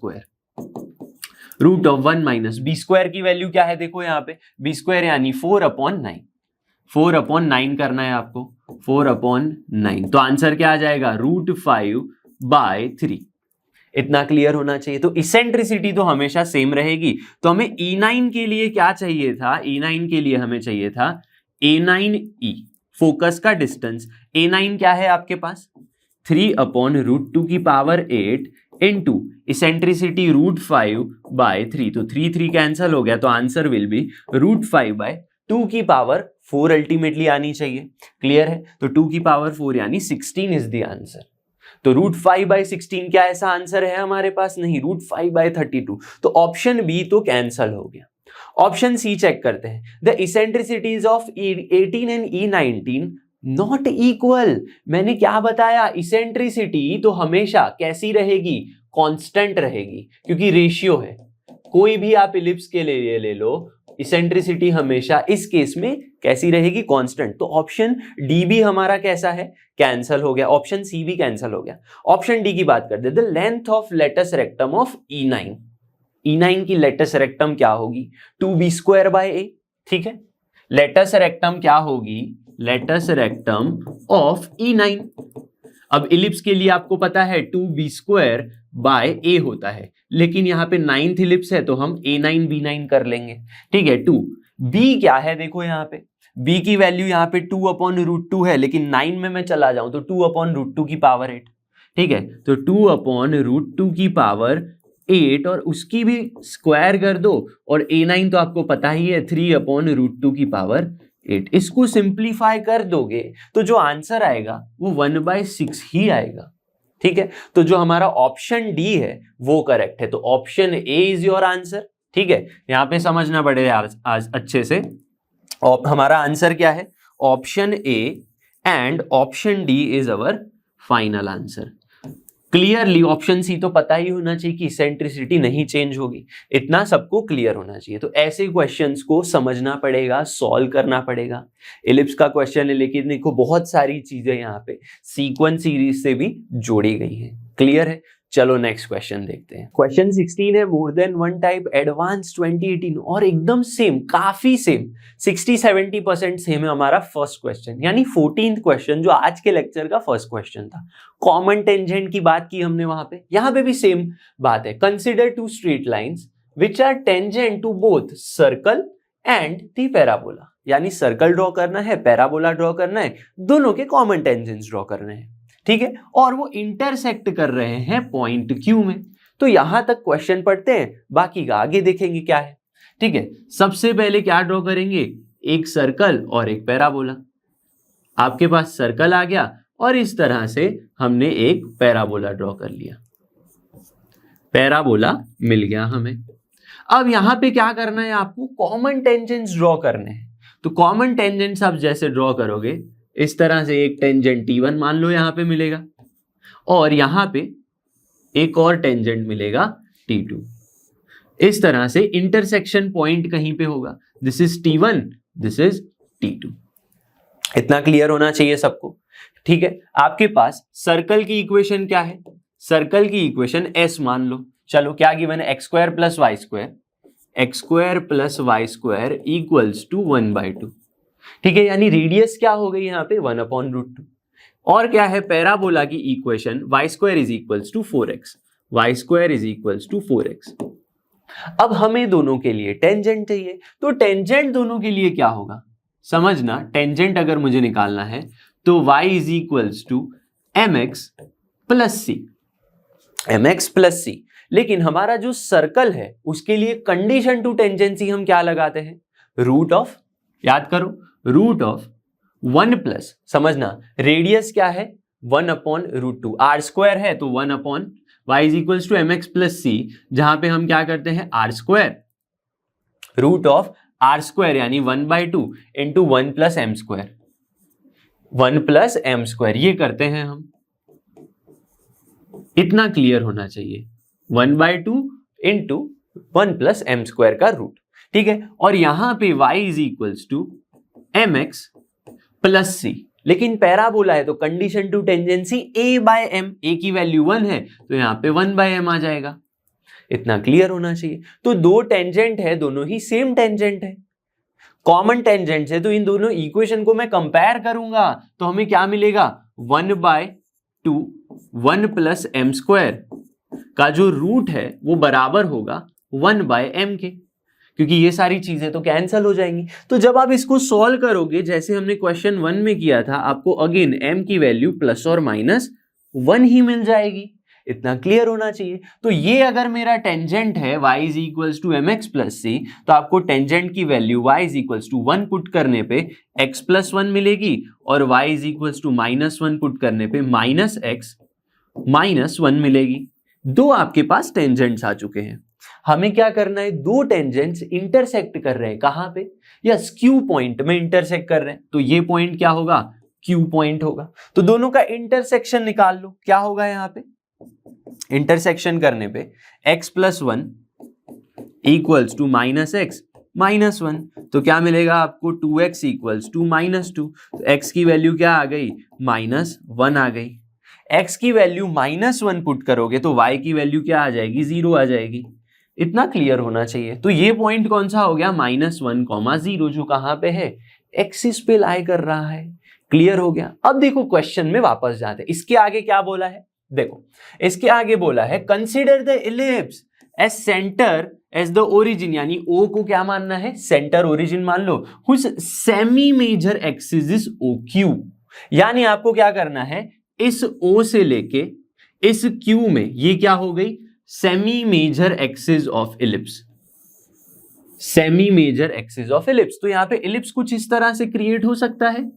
√1 - b² की वैल्यू क्या है, देखो यहाँ पे b² यानी 4/9, 4/9 करना है आपको, 4/9, तो आंसर क्या आ जाएगा √5/3, इतना क्लियर होना चाहिए। तो इसेंट्रिसिटी तो हमेशा सेम रहेगी। तो हमें E9 के लिए क्या चाहिए था, E9 के लिए हमें चाहिए था A9E, फोकस का डिस्टेंस, A9 क्या है आपके पास 3/√2 की पावर 8 इंटू इसेंट्रिसिटी √5/3, तो 3 कैंसिल हो गया, तो आंसर विल बी √5/2 की पावर 4 अल्टीमेटली आनी चाहिए, क्लियर है। तो 2 की पावर 4 यानी 16 इज द आंसर। तो √5/16 क्या ऐसा आंसर है हमारे पास, नहीं, √5/32, तो ऑप्शन बी तो कैंसल हो गया। ऑप्शन सी चेक करते हैं, the eccentricities of E18 and E19 not equal. मैंने क्या बताया, इसेंट्रिसिटी तो हमेशा कैसी रहेगी, कांस्टेंट रहेगी, क्योंकि रेशियो है। कोई भी आप इलिप्स के लिए ले लो, इसेंट्रिसिटी हमेशा इस केस में कैसी रहेगी, कांस्टेंट। तो ऑप्शन डी भी हमारा कैसा है, कैंसल हो गया, ऑप्शन सी भी कैंसल हो गया। ऑप्शन डी की बात करते हैं, the length of latus rectum of E9, E9 की लेटस रेक्टम क्या होगी 2b²/a, ठीक है। लेटस रेक्टम क्या होगी, लेटस रेक्टम ऑफ E9। अब इलिप्स के लिए आपको पता है 2b²/a होता है, लेकिन यहाँ पे 9th इलिप्स है तो हम A9 B9 कर लेंगे, ठीक है। 2 b क्या है, देखो यहाँ पे b की वैल्यू यहाँ पे 2/√2 है, लेकिन 9 में मैं चला जाऊं तो 2/√2 की पावर 8, ठीक है। तो 2/√2 की पावर 8 और उसकी भी स्क्वायर कर दो, और A9 तो आपको पता ही है 3/√2 की पावर 8। इसको सिंप्लीफाई कर दोगे तो जो आंसर आएगा वो 1/6 ही आएगा, ठीक है। तो जो हमारा ऑप्शन डी है वो करेक्ट है, तो option A is your answer, ठीक है। यहां पे समझना पड़ेगा आज अच्छे से, हमारा आंसर क्या है, option A, and option D is our final answer. Clearly option C तो पता ही होना चाहिए कि इसेंट्रिसिटी नहीं चेंज होगी, इतना सबको क्लियर होना चाहिए। तो ऐसे क्वेश्चंस को समझना पड़ेगा, सॉल्व करना पड़ेगा। इलिप्स का क्वेश्चन है, लेकिन देखो बहुत सारी चीजें यहाँ पे सीक्वेंस सीरीज से भी जोड़ी गई हैं, क्लियर है। चलो नेक्स्ट क्वेश्चन देखते हैं। क्वेश्चन 16 है, more than one type advance 2018, और एकदम सेम, काफी सेम, 60-70% सेम है हमारा फर्स्ट क्वेश्चन, यानी 14th क्वेश्चन जो आज के लेक्चर का फर्स्ट क्वेश्चन था। कॉमन टेंजेंट की बात की हमने वहां पे, यहां पे भी सेम बात है। Consider 2 straight lines which are tangent to both circle and the parabola. यानी सर्कल ड्रॉ करना है, पैराबोला ड्रॉ करना है, दोनों के कॉमन टेंजेंट्स ड्रॉ करने हैं, ठीक है, और वो इंटरसेक्ट कर रहे हैं पॉइंट Q में। तो यहां तक क्वेश्चन पढ़ते हैं, बाकी का आगे देखेंगे क्या है, ठीक है। सबसे पहले क्या ड्रॉ करेंगे, एक सर्कल और एक पैराबोला। आपके पास सर्कल आ गया और इस तरह से हमने एक पैराबोला ड्रॉ कर लिया, पैराबोला मिल गया हमें। अब यहां पे क्या करना है, आपको कॉमन टेंजेंट्स ड्रॉ करने हैं। तो कॉमन टेंजेंट्स आप जैसे ड्रॉ करोगे, इस तरह से एक टेंजेंट T1 मान लो यहां पे मिलेगा, और यहां पे एक और टेंजेंट मिलेगा T2। इस तरह से इंटरसेक्शन पॉइंट कहीं पे होगा, this is T1, this is T2। इतना क्लियर होना चाहिए सबको, ठीक है। आपके पास सर्कल की इक्वेशन क्या है, सर्कल की इक्वेशन S मान लो। चलो क्या गिवन है, x स्क्वायर plus Y square, x square plus Y square equals to 1/2, ठीक है। यानी रेडियस क्या हो गई यहाँ पे 1/√2। और क्या है, पैराबोला की equation y square is equals to 4x, y square is equals to 4x। अब हमें दोनों के लिए टेंजेंट चाहिए, तो टेंजेंट दोनों के लिए क्या होगा, समझना, टेंजेंट अगर मुझे निकालना है तो y is equals to mx plus c, mx plus c. लेकिन हमारा जो सर्कल है उसके लिए कंडीशन टू टेंजेंसी हम क्या लगाते हैं, रूट ऑफ, याद करो, रूट ऑफ 1 प्लस, समझना, रेडियस क्या है 1/√2, आर स्क्वायर है तो 1 y is equals to mx plus c, जहां पे हम क्या करते हैं r square, root of r square यानी 1/2 into 1 plus m square, 1 plus m square, ये करते हैं हम। इतना क्लियर होना चाहिए, 1/2 इंटू 1 प्लस एम स्क्वायर का रूट, ठीक है। और यहां पे y is equals to mx plus c, लेकिन पैराबोला है तो condition to tangency a/m, a की वैल्यू 1 है तो यहां पे 1/m आ जाएगा। इतना क्लियर होना चाहिए। तो दो टेंजेंट है, दोनों ही सेम टेंजेंट है, कॉमन टेंजेंट है, तो इन दोनों इक्वेशन को मैं कंपेयर करूंगा तो हमें क्या मिलेगा, 1/2 1 प्लस एम स्क्वायर का जो रूट है वो बराबर होगा 1/m के, क्योंकि ये सारी चीजें तो कैंसिल हो जाएंगी। तो जब आप इसको सॉल्व करोगे जैसे हमने क्वेश्चन 1 में किया था, आपको अगेन m की वैल्यू प्लस और माइनस 1 ही मिल जाएगी। इतना क्लियर होना चाहिए। तो ये अगर मेरा टेंजेंट है y is equals to mx plus c, तो आपको टेंजेंट की value y is equals to 1 put करने पे x प्लस 1 मिलेगी, और y is equals to -1 put करने पे माइनस x माइनस 1 मिलेगी। दो आपके पास टेंजेंट्स आ चुके हैं। हमें क्या करना है, दो टेंजेंट्स इंटरसेक्ट कर रहे हैं, कहां पे, यस Q पॉइंट में इंटरसेक्ट कर रहे हैं, तो ये पॉइंट क्या होगा, Q पॉइंट होगा। तो दोनों का इंटरसेक्शन निकाल लो, क्या होगा यहाँ पे, इंटरसेक्शन करने पे x plus 1 equals to minus x minus 1, तो क्या मिलेगा आपको 2x इक्वल्स टू -2, तो x की वैल्यू क्या आ गई, -1 आ गई। x की वैल्यू -1 पुट करोगे तो y की वैल्यू क्या आ जाएगी, 0 आ जाएगी। इतना क्लियर होना चाहिए। तो ये पॉइंट कौन सा हो गया, -1,0, जो कहां पे है, एक्सिस पे लाई कर रहा है। क्लियर हो गया। अब देखो क्वेश्चन में वापस जाते हैं, इसके आगे क्या बोला है, देखो इसके आगे बोला है consider the ellipse as centre as the origin, यानी O को क्या मानना है, सेंटर ओरिजिन मान लो, whose semi major axis is OQ। यानी आपको क्या करना है, इस O से लेके इस Q में, ये क्या हो गई, semi major axis of ellipse, semi major axis of ellipse. तो यहां पे इलिप्स कुछ इस तरह से क्रिएट हो सकता है,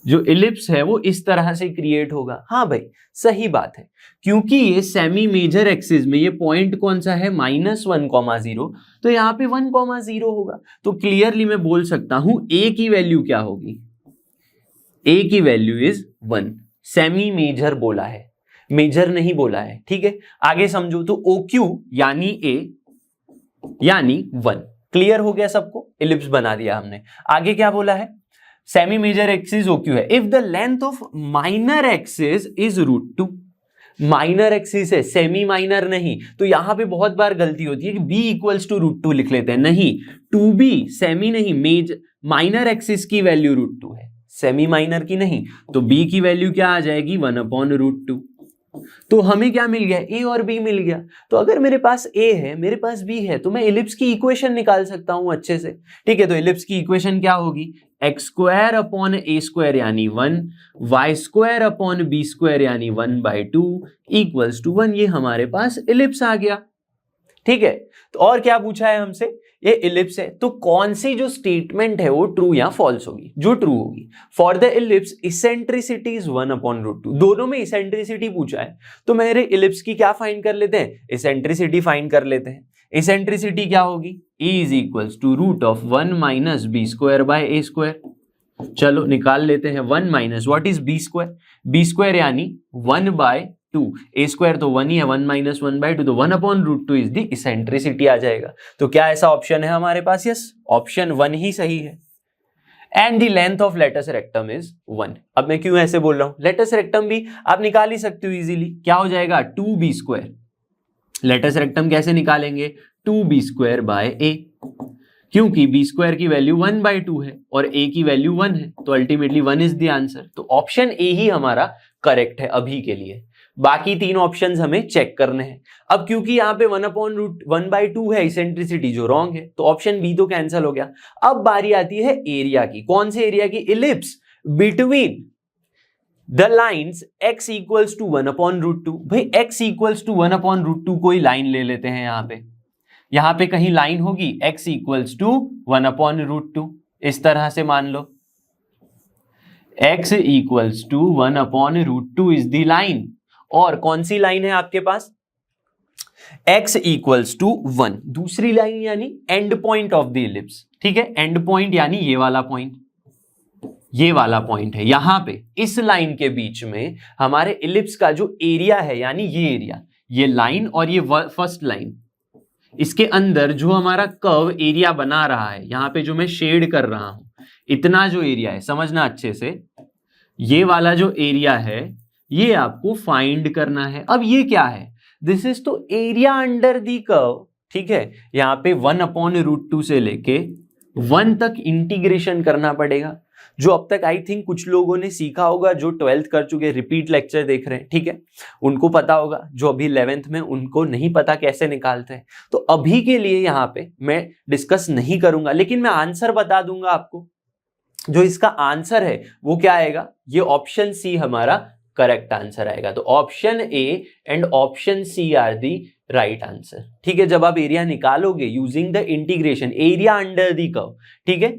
जो इलिप्स है वो इस तरह से क्रिएट होगा। हाँ भाई सही बात है, क्योंकि ये सेमी मेजर एक्सिस में ये पॉइंट कौन सा है, -1,0, तो यहाँ पे 1,0 होगा। तो क्लियरली मैं बोल सकता हूं a की वैल्यू क्या होगी, a की वैल्यू इज 1। सेमी मेजर बोला है, मेजर नहीं बोला है, ठीक है। आगे समझो, तो OQ यानी a यानी 1। क्लियर हो गया सबको, इलिप्स बना दिया हमने। आगे क्या बोला है, सेमी मेजर एक्सिस OQ है, if the length of minor axis is √2। Minor axis है, सेमी माइनर नहीं। तो यहां पे बहुत बार गलती होती है कि b इक्वल्स टू √2 लिख लेते हैं, नहीं, 2b सेमी नहीं, मेजर माइनर एक्सिस की वैल्यू √2 है, सेमी माइनर की नहीं। तो b की वैल्यू क्या आ जाएगी, 1/√2। तो हमें क्या मिल गया, ए और बी मिल गया। तो अगर मेरे पास ए है, मेरे पास बी है, तो मैं इलिप्स की इक्वेशन निकाल सकता हूं अच्छे से। ठीक है, तो इलिप्स की इक्वेशन क्या होगी, x square upon a square यानी 1, y square upon b square यानी 1/2 इक्वल्स टू 1। ये हमारे पास इलिप्स आ गया। ठीक है, तो और क्या पूछा है हमसे, ये इलिप्स है, तो कौन सी जो स्टेटमेंट है वो ट्रू या फॉल्स होगी, जो ट्रू होगी। For the ellipse eccentricity is 1/√2। दोनों में इसेंट्रिसिटी पूछा है, तो मेरे इलिप्स की क्या फाइंड कर लेते हैं, इसेंट्रिसिटी फाइंड कर लेते हैं। इसेंट्रिसिटी क्या होगी, E is equals to root of 1 minus B square by A square. चलो निकाल लेते हैं, 1 minus what is B square, B square यानी 1/2, ए स्क्वायर तो 1 ही है, 1 माइनस 1/2, तो 1/√2 इज द इसेंट्रिसिटी आ जाएगा। तो क्या ऐसा ऑप्शन है हमारे पास, यस, ऑप्शन 1 ही सही है। And the length of latus rectum is 1। अब मैं क्यों ऐसे बोल रहा हूं, लेटस रेक्टम भी आप निकाल ही सकते हो इजीली, क्या हो जाएगा 2b स्क्वायर। लेटस रेक्टम कैसे निकालेंगे, 2b स्क्वायर बाय ए, क्योंकि b स्क्वायर की वैल्यू 1/2 है और a की वैल्यू 1 है, तो अल्टीमेटली 1 इज द आंसर। तो ऑप्शन ए ही हमारा करेक्ट है अभी के लिए, बाकी तीन ऑप्शंस हमें चेक करने हैं। अब क्योंकि यहाँ पे 1/2 है इसेंट्रिसिटी जो रॉन्ग है, तो ऑप्शन बी तो कैंसिल हो गया। अब बारी आती है एरिया की, कौन से एरिया की, ellipse between the lines x equals to 1/√2। भाई x इक्वल्स टू 1/√2 कोई लाइन ले लेते हैं, यहाँ पे कहीं लाइन होगी x इक्वल्स टू 1/√2, इस तरह से मान लो x equals to 1/√2 is the line. और कौन सी लाइन है आपके पास, x इक्वल्स टू 1, दूसरी लाइन यानी and point of the ellipse. ठीक है, एंड पॉइंट यानी ये वाला पॉइंट, ये वाला पॉइंट है। यहां पे इस लाइन के बीच में हमारे इलिप्स का जो एरिया है, यानी ये एरिया, ये लाइन और ये फर्स्ट लाइन, इसके अंदर जो हमारा कर्व एरिया बना रहा है, यहां पे जो मैं शेड कर रहा हूं, इतना जो एरिया है, समझना अच्छे से, ये वाला जो एरिया है ये आपको फाइंड करना है। अब ये क्या है, दिस इज तो एरिया अंडर दी कर्व। ठीक है, यहाँ पे 1/√2 से लेके 1 तक इंटीग्रेशन करना पड़ेगा, जो अब तक आई थिंक कुछ लोगों ने सीखा होगा, जो 12th कर चुके रिपीट लेक्चर देख रहे हैं। ठीक है, उनको पता होगा, जो अभी 11th में उनको नहीं पता कैसे निकालते हैं। तो अभी के लिए यहाँ पे मैं डिस्कस नहीं करूंगा, लेकिन मैं आंसर बता दूंगा आपको। जो इसका आंसर है वो क्या आएगा, ये ऑप्शन सी हमारा करेक्ट आंसर आएगा। तो option A and option C are the right answer. ठीक है, जब आप एरिया निकालोगे using the integration, area under the curve. ठीक है,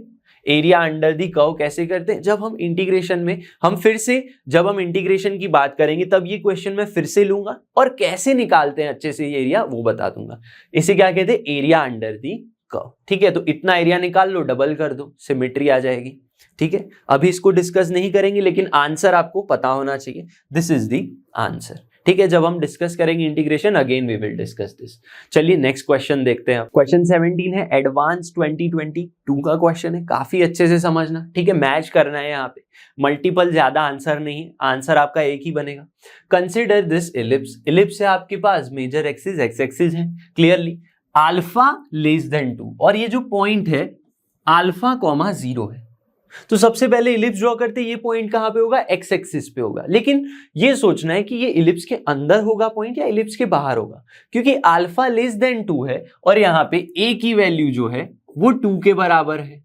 एरिया अंडर दी कर्व कैसे करते हैं, जब हम इंटीग्रेशन में, हम फिर से जब हम इंटीग्रेशन की बात करेंगे तब ये क्वेश्चन मैं फिर से लूंगा और कैसे निकालते हैं अच्छे से ये एरिया वो बता दूंगा। इसे क्या कहते हैं, एरिया अंडर दी कर्व। ठीक है, तो इतना एरिया निकाल लो, डबल कर दो, सिमेट्री आ जाएगी। ठीक है, अभी इसको डिस्कस नहीं करेंगे, लेकिन आंसर आपको पता होना चाहिए, दिस इज द आंसर। ठीक है, जब हम डिस्कस करेंगे integration again we will discuss this. चलिए नेक्स्ट क्वेश्चन देखते हैं। क्वेश्चन 17 है, एडवांस 2022 का क्वेश्चन है, काफी अच्छे से समझना। ठीक है, मैच करना है, यहाँ पे मल्टीपल ज्यादा आंसर नहीं, आंसर आपका एक ही बनेगा। कंसिडर दिस इलिप्स, इलिप्स है आपके पास, मेजर एक्सिस एक्स एक्सिस है क्लियरली, अल्फा लेस देन 2, और ये जो पॉइंट है अल्फा कॉमा 0 है। तो सबसे पहले इलिप्स ड्रॉ करते हैं, ये पॉइंट कहां पे होगा, एक्स एक्सिस पे होगा। लेकिन ये सोचना है कि ये इलिप्स के अंदर होगा पॉइंट या इलिप्स के बाहर होगा, क्योंकि अल्फा लेस देन 2 है और यहां पे ए की वैल्यू जो है वो 2 के बराबर है,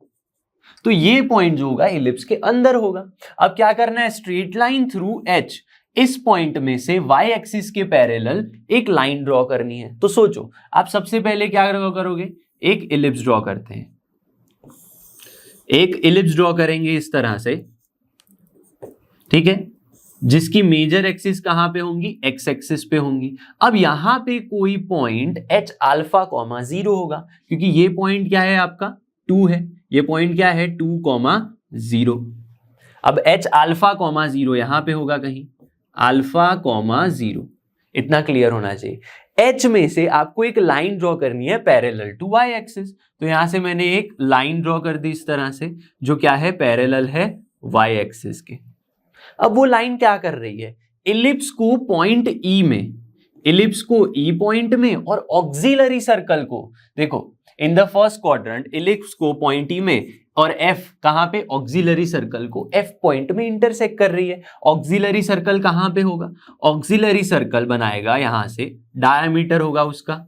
तो ये पॉइंट जो होगा इलिप्स के अंदर होगा। अब क्या करना है, स्ट्रेट लाइन थ्रू एच, इस पॉइंट में से वाई एक्सिस के पैरेलल एक लाइन ड्रॉ करनी है। तो सोचो आप सबसे पहले क्या ड्रॉ करोगे, एक इलिप्स ड्रॉ करते हैं, एक इलिप्स ड्रॉ करेंगे इस तरह से। ठीक है, जिसकी मेजर एक्सिस कहां पे होंगी, एक्स एक्सिस पे होंगी। अब यहां पे कोई पॉइंट एच अल्फा कॉमा 0 होगा, क्योंकि ये पॉइंट क्या है आपका 2 है, ये पॉइंट क्या है 2,0। अब एच अल्फा कॉमा 0 यहां पे होगा कहीं, अल्फा कॉमा 0, इतना क्लियर होना चाहिए। एच में से आपको एक लाइन ड्रॉ करनी है पैरेलल टू वाई एक्सिस, तो यहां से मैंने एक लाइन ड्रॉ कर दी इस तरह से, जो क्या है पैरेलल है वाई एक्सिस के। अब वो लाइन क्या कर रही है, इलिप्स को पॉइंट ई में, इलिप्स को ई पॉइंट में और ऑक्सिलरी सर्कल को, देखो in the first quadrant ellipse को पॉइंट ई में, और F कहां पे, ऑक्सिलरी सर्कल को F पॉइंट में इंटरसेक्ट कर रही है। ऑक्सिलरी सर्कल कहां पे होगा, ऑक्सिलरी सर्कल बनाएगा यहां से, डायामीटर होगा उसका,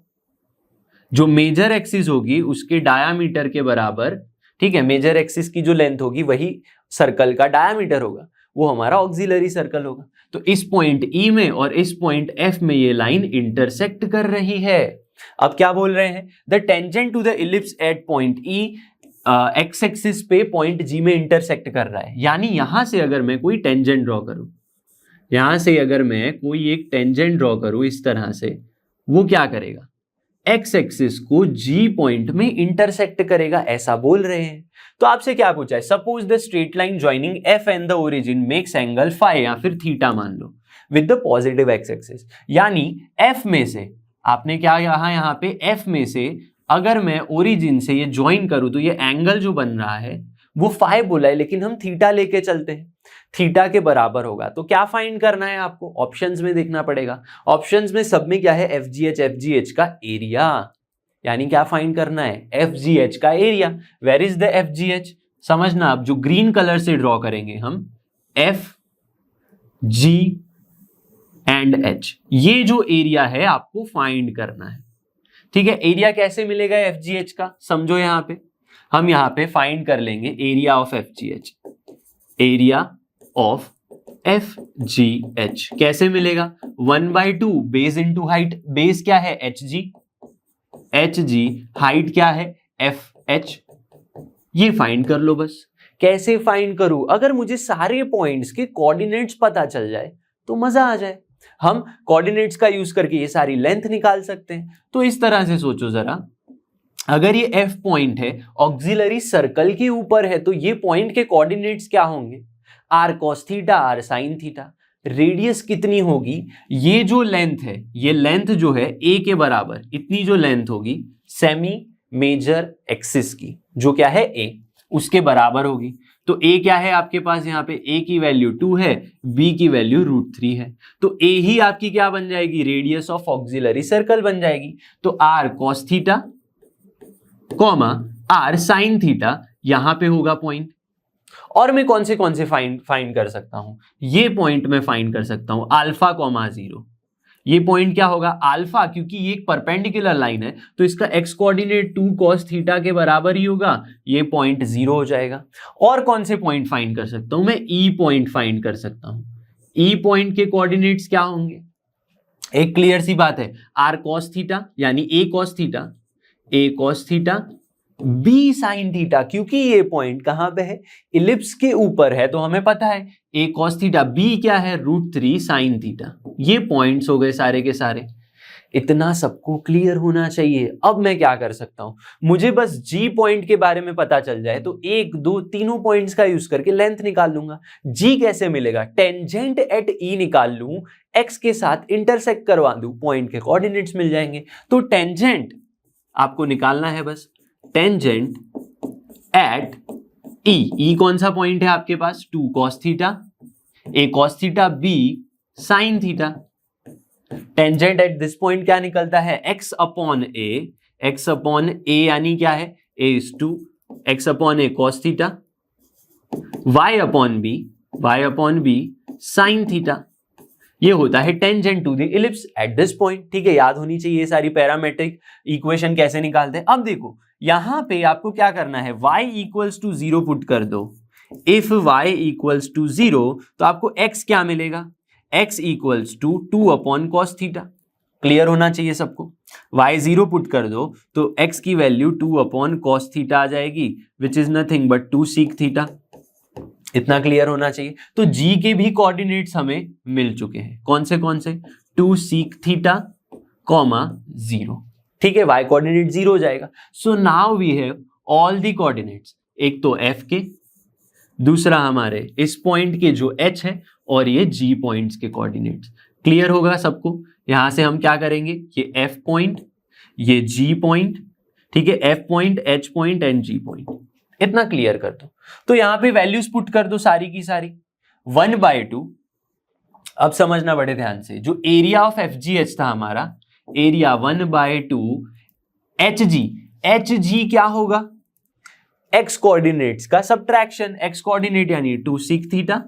जो मेजर एक्सिस होगी उसके डायामीटर के बराबर, ठीक है, मेजर एक्सिस की जो लेंथ होगी वही सर्कल का डायामीटर होगा, वो हमारा ऑक्सिलरी सर्कल होगा। तो इस पॉइंट E में और इस पॉइंट F में ये लाइन इंटरसेक्ट कर रही है। अब क्या बोल रहे हैं, the tangent to the ellipse at point E X axis पे पॉइंट G में इंटरसेक्ट कर रहा है। यानी यहां से अगर मैं कोई टेंजेंट ड्रॉ करूं, यहां से अगर मैं कोई एक टेंजेंट ड्रॉ करूं इस तरह से, वो क्या करेगा, एक्स एक्सिस को G पॉइंट में इंटरसेक्ट करेगा, ऐसा बोल रहे हैं। तो आपसे क्या पूछा है, suppose the straight line joining F and the origin makes angle phi या फिर थीटा मान लो with the positive x axis. यानी F में से आपने क्या कहा, यहाँ पे F में से अगर मैं ओरिजिन से ये ज्वाइन करूं तो ये एंगल जो बन रहा है वो फाई बोला है, लेकिन हम थीटा लेके चलते हैं, थीटा के बराबर होगा। तो क्या फाइंड करना है आपको, ऑप्शंस में देखना पड़ेगा। ऑप्शंस में सब में क्या है, FGH का एरिया, यानी क्या फाइंड करना है, FGH का area. Where is the FGH, समझना, आप जो ग्रीन कलर से ड्रॉ करेंगे हम FG एंड H, ये जो एरिया है आपको फाइंड करना है, ठीक है। एरिया कैसे मिलेगा FGH का, समझो, यहां पे हम यहां पे फाइंड कर लेंगे area of FGH, area of FGH कैसे मिलेगा, 1/2 बेस इंटू हाइट, बेस क्या है HG, हाइट क्या है FH, ये फाइंड कर लो बस। कैसे फाइंड करूं, अगर मुझे सारे पॉइंट्स के कोऑर्डिनेट्स पता चल जाए तो मजा आ जाए, हम कोऑर्डिनेट्स का यूज करके ये सारी लेंथ निकाल सकते हैं। तो इस तरह से सोचो जरा, अगर ये F पॉइंट है, ऑक्सिलरी सर्कल के ऊपर है, तो ये पॉइंट के कोऑर्डिनेट्स क्या होंगे, r cos theta, r sin theta. Radius कितनी होगी, ये जो लेंथ है, ये लेंथ जो है a के बराबर, इतनी जो लेंथ होगी सेमी मेजर एक्सिस की, जो क्या है a, उसके बराबर होगी। तो a क्या है आपके पास, यहाँ पे a की वैल्यू 2 है, b की वैल्यू √3 है, तो a ही आपकी क्या बन जाएगी, रेडियस ऑफ ऑक्सिलरी सर्कल बन जाएगी। तो r cos theta comma r sin theta यहां पे होगा पॉइंट। और मैं कौन से फाइंड कर सकता हूं, ये पॉइंट में फाइंड कर सकता हूं अल्फा कॉमा 0। ये पॉइंट क्या होगा, अल्फा, क्योंकि ये एक परपेंडिकुलर लाइन है तो इसका x कोऑर्डिनेट 2 cos थीटा के बराबर ही होगा, ये पॉइंट 0 हो जाएगा। और कौन से पॉइंट फाइंड कर सकता हूं मैं, E पॉइंट फाइंड कर सकता हूं। E पॉइंट के कोऑर्डिनेट्स क्या होंगे, एक क्लियर सी बात है, r cos थीटा यानी a cos theta b sin theta, क्योंकि ये पॉइंट कहां पे है, इलिप्स के ऊपर है, तो हमें पता है a cos थीटा, b क्या है √3 sin थीटा। ये पॉइंट्स हो गए सारे के सारे, इतना सबको क्लियर होना चाहिए। अब मैं क्या कर सकता हूं, मुझे बस G पॉइंट के बारे में पता चल जाए तो 1 2 तीनों पॉइंट्स का यूज करके लेंथ निकाल लूंगा। G कैसे मिलेगा, टेंजेंट एट E निकाल लूं, x के साथ इंटरसेक्ट करवा दूं, पॉइंट के कोऑर्डिनेट्स मिल जाएंगे। तो टेंजेंट आपको निकालना है बस, टेंजेंट एट E कौन सा पॉइंट है आपके पास, 2 cos theta, a cos theta, b sin theta. Tangent at this point क्या निकलता है, x अपॉन a यानी क्या है, a is to x upon a cos theta, y upon b sin theta. ये होता है tangent to the ellipse at this point. ठीक है, याद होनी चाहिए सारी पैरामेट्रिक इक्वेशन कैसे निकालते हैं। अब देखो यहां पे आपको क्या करना है, y इक्वल्स टू 0 पुट कर दो। इफ y इक्वल्स टू 0 तो आपको x क्या मिलेगा, x equals to 2 upon cos theta. Clear होना चाहिए सबको, y 0 पुट कर दो तो x की वैल्यू 2 अपॉन cos थीटा आ जाएगी, which is nothing but 2 sec theta. इतना क्लियर होना चाहिए। तो G के भी कोऑर्डिनेट्स हमें मिल चुके हैं, कौन से 2 sec थीटा कॉमा 0। ठीक है, y कोऑर्डिनेट 0 हो जाएगा। So now we have all the coordinates, एक तो f के, दूसरा हमारे इस पॉइंट के जो h है, और ये G पॉइंट्स के कोऑर्डिनेट्स। क्लियर होगा सबको। यहां से हम क्या करेंगे, ये f पॉइंट, ये G पॉइंट, ठीक है, f point, h point and G point, इतना क्लियर कर दो। तो यहां पे वैल्यूज पुट कर दो सारी की सारी, 1/2। अब समझना बड़े ध्यान से, जो एरिया ऑफ FGH था हमारा, एरिया 1/2 HG क्या होगा, एक्स कोऑर्डिनेट्स का सब्ट्रैक्शन, एक्स कोऑर्डिनेट यानी 2 sec theta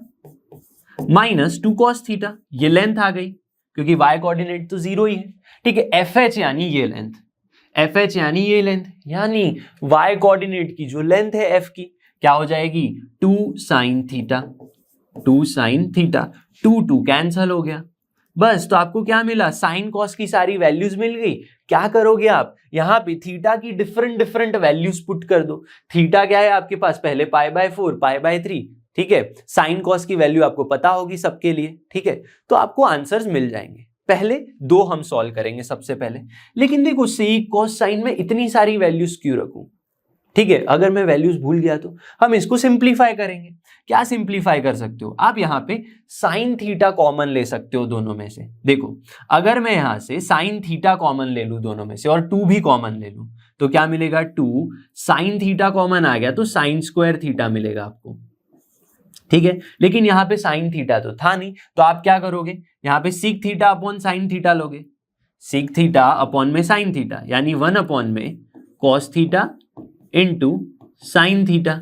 minus 2 cos theta, ये लेंथ आ गई क्योंकि y कोऑर्डिनेट तो 0 ही है। ठीक है, FH यानी ये लेंथ, FH यानी ये लेंथ, यानी y कोऑर्डिनेट की जो लेंथ है f की क्या हो जाएगी 2 sin theta, 2 sin theta, 2 cancel हो गया बस। तो आपको क्या मिला, साइन कॉस की सारी वैल्यूज मिल गई। क्या करोगे आप, यहाँ पे थीटा की डिफरेंट वैल्यूज पुट कर दो। थीटा क्या है आपके पास, पहले π/4 π/3, ठीक है, साइन कॉस की वैल्यू आपको पता होगी सबके लिए, ठीक है, तो आपको आंसर्स मिल जाएंगे। पहले दो हम सॉल्व करेंगे सबसे पहले, लेकिन देखो सेक कॉस साइन में इतनी सारी वैल्यूज क्यों रखूं, ठीक है, अगर मैं वैल्यूज भूल गया तो हम इसको सिंप्लीफाई करेंगे। क्या सिंप्लीफाई कर सकते हो आप, यहाँ पे साइन थीटा कॉमन ले सकते हो दोनों में से। देखो अगर मैं यहाँ से साइन थीटा कॉमन ले लूं दोनों में से और 2 भी कॉमन ले लूं तो क्या मिलेगा, 2 साइन थीटा कॉमन आ गया तो साइन स्क्वायर थीटा मिलेगा आपको, ठीक है। लेकिन यहाँ पे साइन थीटा तो था नहीं, तो आप क्या करोगे, यहाँ पे seek theta upon sine theta लोगे, सीक थीटा अपॉन में साइन थीटा यानी 1 अपॉन में cos theta into sign theta,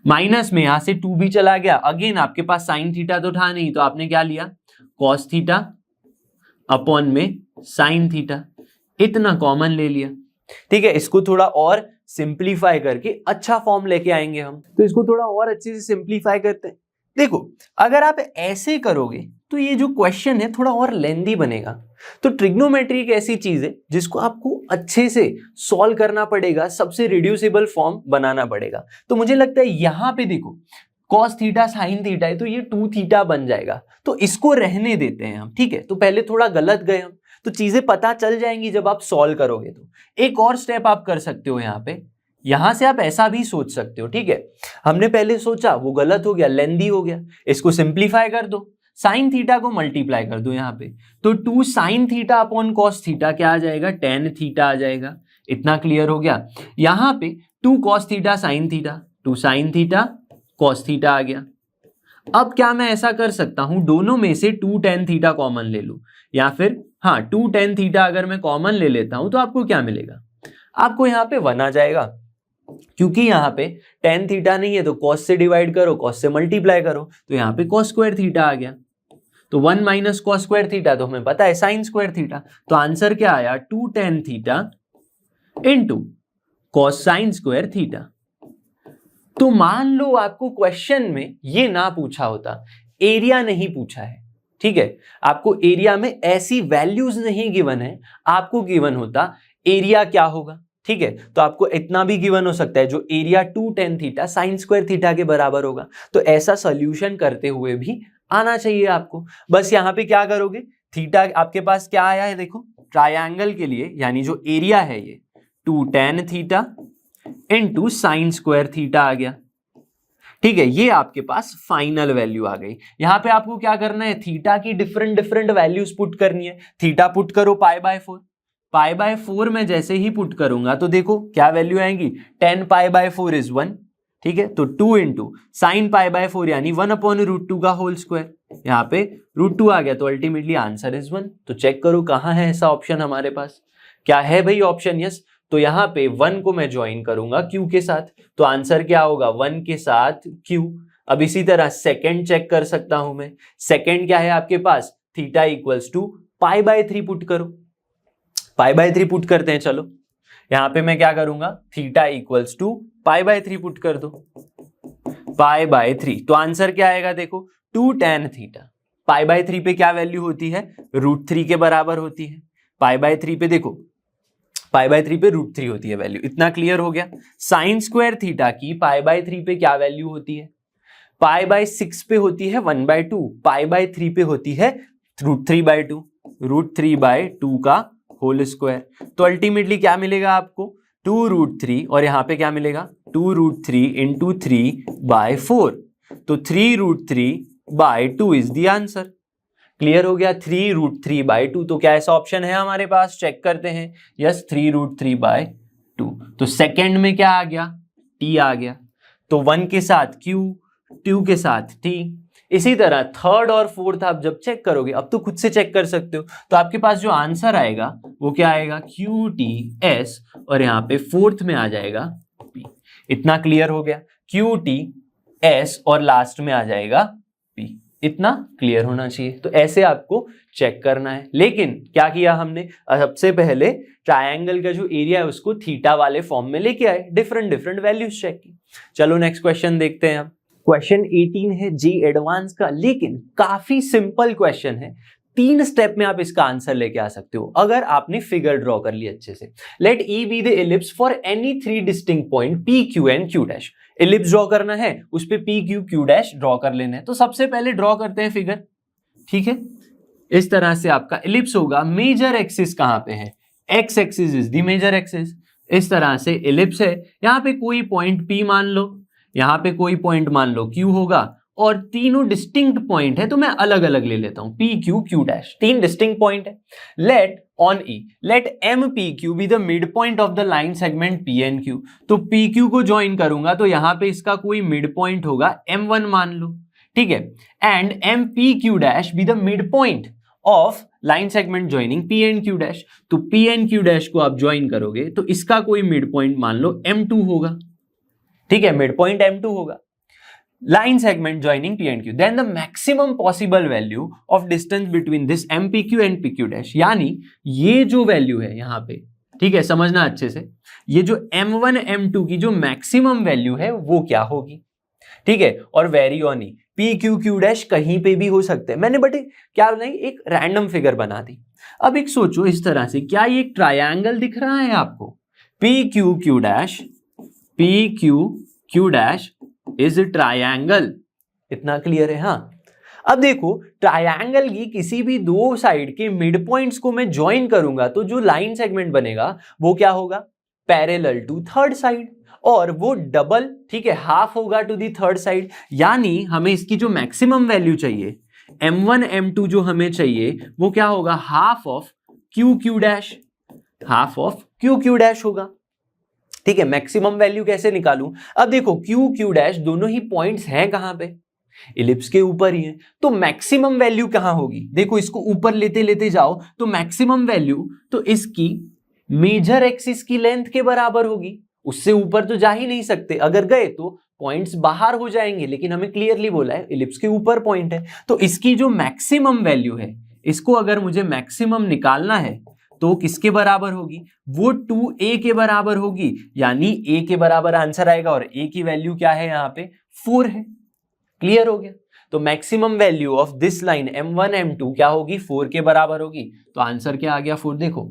minus में यहां से 2 भी चला गया, अगेन आपके पास साइन थीटा तो था नहीं तो आपने क्या लिया कॉस थीटा अपॉन में साइन थीटा, इतना कॉमन ले लिया, ठीक है। इसको थोड़ा और सिंप्लीफाई करके अच्छा फॉर्म लेके आएंगे हम, तो इसको थोड़ा और अच्छे से सिंप्लीफाई करते हैं। देखो अगर आप ऐसे करोगे तो ये जो क्वेश्चन है थोड़ा और लेंदी बनेगा। तो ट्रिग्नोमेट्री एक ऐसी चीज है जिसको आपको अच्छे से सॉल्व करना पड़ेगा, सबसे रिड्यूसिबल फॉर्म बनाना पड़ेगा। तो मुझे लगता है यहां पे देखो कॉस थीटा साइन थीटा है तो ये 2 थीटा बन जाएगा, तो इसको रहने देते हैं हम, ठीक है। तो पहले थोड़ा गलत गए हम, तो चीजें पता चल जाएंगी जब आप सॉल्व करोगे। तो एक और स्टेप आप कर सकते हो यहाँ पे, यहां से आप ऐसा भी सोच सकते हो, ठीक है, हमने पहले सोचा वो गलत हो गया, लेंदी हो गया, इसको सिंप्लीफाई कर दो, साइन थीटा को मल्टीप्लाई कर दो यहाँ पे, तो 2 sin theta upon cos theta क्या आ जाएगा, tan थीटा आ जाएगा। इतना क्लियर हो गया। यहाँ पे 2 cos theta sin theta, 2 sin theta cos theta आ गया। अब क्या मैं ऐसा कर सकता हूं, दोनों में से 2 tan थीटा कॉमन ले लूं, या फिर हाँ 2 tan थीटा अगर मैं कॉमन ले लेता हूं तो आपको क्या मिलेगा, आपको यहाँ पे 1 आ जाएगा, क्योंकि यहाँ पे tan थीटा नहीं है तो cos से डिवाइड करो, cos से मल्टीप्लाई करो, तो यहाँ पे cos स्क्वायर थीटा आ गया। तो 1 माइनस cos स्क्वायर थीटा तो हमें पता है साइन स्क्वायर थीटा, तो आंसर क्या आया 2 tan theta into cos sign square theta. तो मान लो आपको क्वेश्चन में ये ना पूछा होता, एरिया नहीं पूछा है, ठीक है, आपको एरिया में ऐसी वैल्यूज नहीं गिवन है, आपको गिवन होता एरिया क्या होगा, ठीक है। तो आपको इतना भी गिवन हो सकता है जो area 2 tan theta sine square theta के बराबर होगा। तो ऐसा सॉल्यूशन करते हुए भी आना चाहिए आपको। बस यहाँ पे क्या करोगे, थीटा आपके पास क्या आया है, देखो ट्रायंगल के लिए यानी जो एरिया है ये 2 tan theta into sin square theta आ गया, ठीक है। ये आपके पास फाइनल वैल्यू आ गई। यहां पे आपको क्या करना है, थीटा की डिफरेंट वैल्यूज पुट करनी है। थीटा पुट करो π/4, π/4 में जैसे ही पुट करूंगा तो देखो क्या वैल्यू आएंगी, tan π/4 इज 1, ठीक है। तो 2 इंटू साइन π/4 यानी 1/√2 का होल स्क्वायर, यहाँ पे √2 आ गया, तो अल्टीमेटली आंसर इज 1। तो चेक करो कहाँ है ऐसा ऑप्शन हमारे पास, क्या है भाई ऑप्शन यस। तो यहाँ पे 1 को मैं ज्वाइन करूंगा q के साथ, तो आंसर क्या होगा 1 के साथ q। अब इसी तरह सेकंड चेक कर सकता हूं मैं, सेकंड क्या है आपके पास, थीटा इक्वल्स टू π/3 पुट करो, π/3 पुट करते हैं। चलो यहाँ पे मैं क्या करूंगा, थीटा इक्वल्स टू π/3 पुट कर दो, π/3, तो आंसर क्या आएगा देखो 2 tan थीटा, π/3 पे क्या वैल्यू होती है, √3 के बराबर होती है, π/3 पे देखो π/3 पे √3 होती है वैल्यू, इतना क्लियर हो गया। साइन स्क्वायर थीटा की π/3 पे क्या वैल्यू होती है, π/6 पे होती है 1/2, π/3 पे होती है √3/2, √3/2 का होल स्क्वायर। तो अल्टीमेटली क्या मिलेगा आपको 2√3, और यहाँ पे क्या मिलेगा 2√3 इंटू 3/4, तो 3√3/2 इज द आंसर। क्लियर हो गया, 3√3/2। तो क्या ऐसा ऑप्शन है हमारे पास, चेक करते हैं, यस 3√3/2। तो सेकंड में क्या आ गया, t आ गया, तो 1 के साथ q, 2 के साथ t। इसी तरह थर्ड और फोर्थ आप जब चेक करोगे, अब तो खुद से चेक कर सकते हो, तो आपके पास जो आंसर आएगा वो क्या आएगा QTS, और यहाँ पे फोर्थ में आ जाएगा P। इतना क्लियर हो गया, क्यू टी एस और लास्ट में आ जाएगा पी, इतना क्लियर होना चाहिए। तो ऐसे आपको चेक करना है। लेकिन क्या किया हमने, सबसे पहले ट्रायंगल का जो एरिया है उसको थीटा वाले फॉर्म में लेके आए, डिफरेंट डिफरेंट वैल्यूज चेक की। चलो नेक्स्ट क्वेश्चन देखते हैं। अब क्वेश्चन 18 है जी एडवांस का, लेकिन काफी सिंपल क्वेश्चन है। 3 स्टेप में आप इसका आंसर लेके आ सकते हो अगर आपने फिगर ड्रॉ कर ली अच्छे से। Let E be the ellipse for any 3 distinct point P Q and Q dash. Ellipse draw करना है, उस पे P Q Q dash draw कर लेना है। तो सबसे पहले ड्रॉ करते हैं फिगर, ठीक है। इस तरह से आपका इलिप्स होगा। मेजर एक्सिस कहां पे है, X axis is the major axis. इस तरह से इलिप्स है, यहां पे कोई पॉइंट पी मान लो, यहां पे कोई पॉइंट मान लो क्यू होगा, और तीनों डिस्टिंक्ट पॉइंट है तो मैं अलग अलग ले लेता हूं, P Q Q dash, 3 distinct point है। Let on E let M P Q be the mid point of the line segment P N Q. तो पी क्यू को ज्वाइन करूंगा तो यहां पे इसका कोई मिड पॉइंट होगा, M1 मान लो, ठीक है। And M P Q dash be the mid point of line segment joining P N Q dash. तो पी एन क्यू डैश को आप ज्वाइन करोगे तो इसका कोई मिड पॉइंट मान लो M2 होगा, ठीक है, मिड पॉइंट M2 होगा। line segment joining P and Q, then the maximum possible value of distance between this MPQ and PQ dash, यानी ये जो वैल्यू है यहाँ पे, ठीक है, समझना अच्छे से, ये जो M1 M2 की जो मैक्सिमम वैल्यू है वो क्या होगी, ठीक है। और very on E PQ dash कहीं पे भी हो सकते हैं। मैंने बट क्या बनाई, एक रैंडम फिगर बना दी। अब एक सोचो इस तरह से, क्या ये एक ट्रायंगल दिख रहा है आपको, PQ डैश इज ट्रायंगल, इतना क्लियर है। हाँ, अब देखो ट्रायंगल की किसी भी 2 साइड के मिड पॉइंट्स को मैं ज्वाइन करूंगा तो जो लाइन सेगमेंट बनेगा वो क्या होगा, पैरेलल टू थर्ड साइड, और वो डबल, ठीक है, हाफ होगा टू दी थर्ड साइड। यानी हमें इसकी जो मैक्सिमम वैल्यू चाहिए M1 M2 जो हमें चाहिए वो क्या होगा, half of Q dash, half of Q dash होगा, ठीक है। मैक्सिमम वैल्यू कैसे निकालूं, अब देखो क्यू डैश दोनों ही पॉइंट्स हैं कहां पे, इलिप्स के ऊपर ही है, तो मैक्सिमम वैल्यू कहां होगी, देखो इसको ऊपर लेते लेते जाओ तो मैक्सिमम वैल्यू तो इसकी मेजर एक्सिस की लेंथ के बराबर होगी, उससे ऊपर तो जा ही नहीं सकते, अगर गए तो पॉइंट्स बाहर हो जाएंगे, लेकिन हमें क्लियरली बोला है इलिप्स के ऊपर पॉइंट है, तो इसकी जो मैक्सिमम वैल्यू है, इसको अगर मुझे मैक्सिमम निकालना है तो किसके बराबर होगी, वो 2a के बराबर होगी, यानी a के बराबर आंसर आएगा, और a की वैल्यू क्या है यहाँ पे 4 है। क्लियर हो गया, तो maximum value of this line M1 M2 क्या होगी, 4 के बराबर होगी, तो आंसर क्या आ गया 4। देखो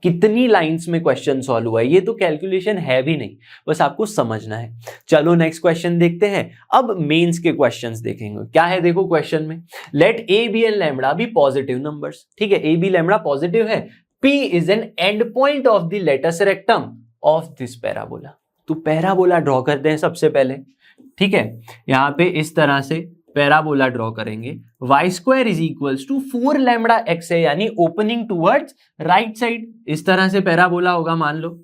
कितनी लाइंस में क्वेश्चन सॉल्व हुआ है, ये तो कैलकुलेशन है भी नहीं, बस आपको समझना है। चलो नेक्स्ट क्वेश्चन देखते हैं। अब मेंस के क्वेश्चंस देखेंगे, क्या है देखो क्वेश्चन में, let a b and lambda be positive numbers, ठीक है, a b लैम्बडा पॉजिटिव है, P is an end point of the latus rectum of this parabola। तो पैराबोला ड्रॉ करते हैं सबसे पहले, ठीक है। यहां पे इस तरह से पैराबोला ड्रॉ करेंगे, y square is equals to 4 lambda x है, यानी ओपनिंग टूवर्ड्स राइट साइड, इस तरह से पैराबोला होगा, मान लो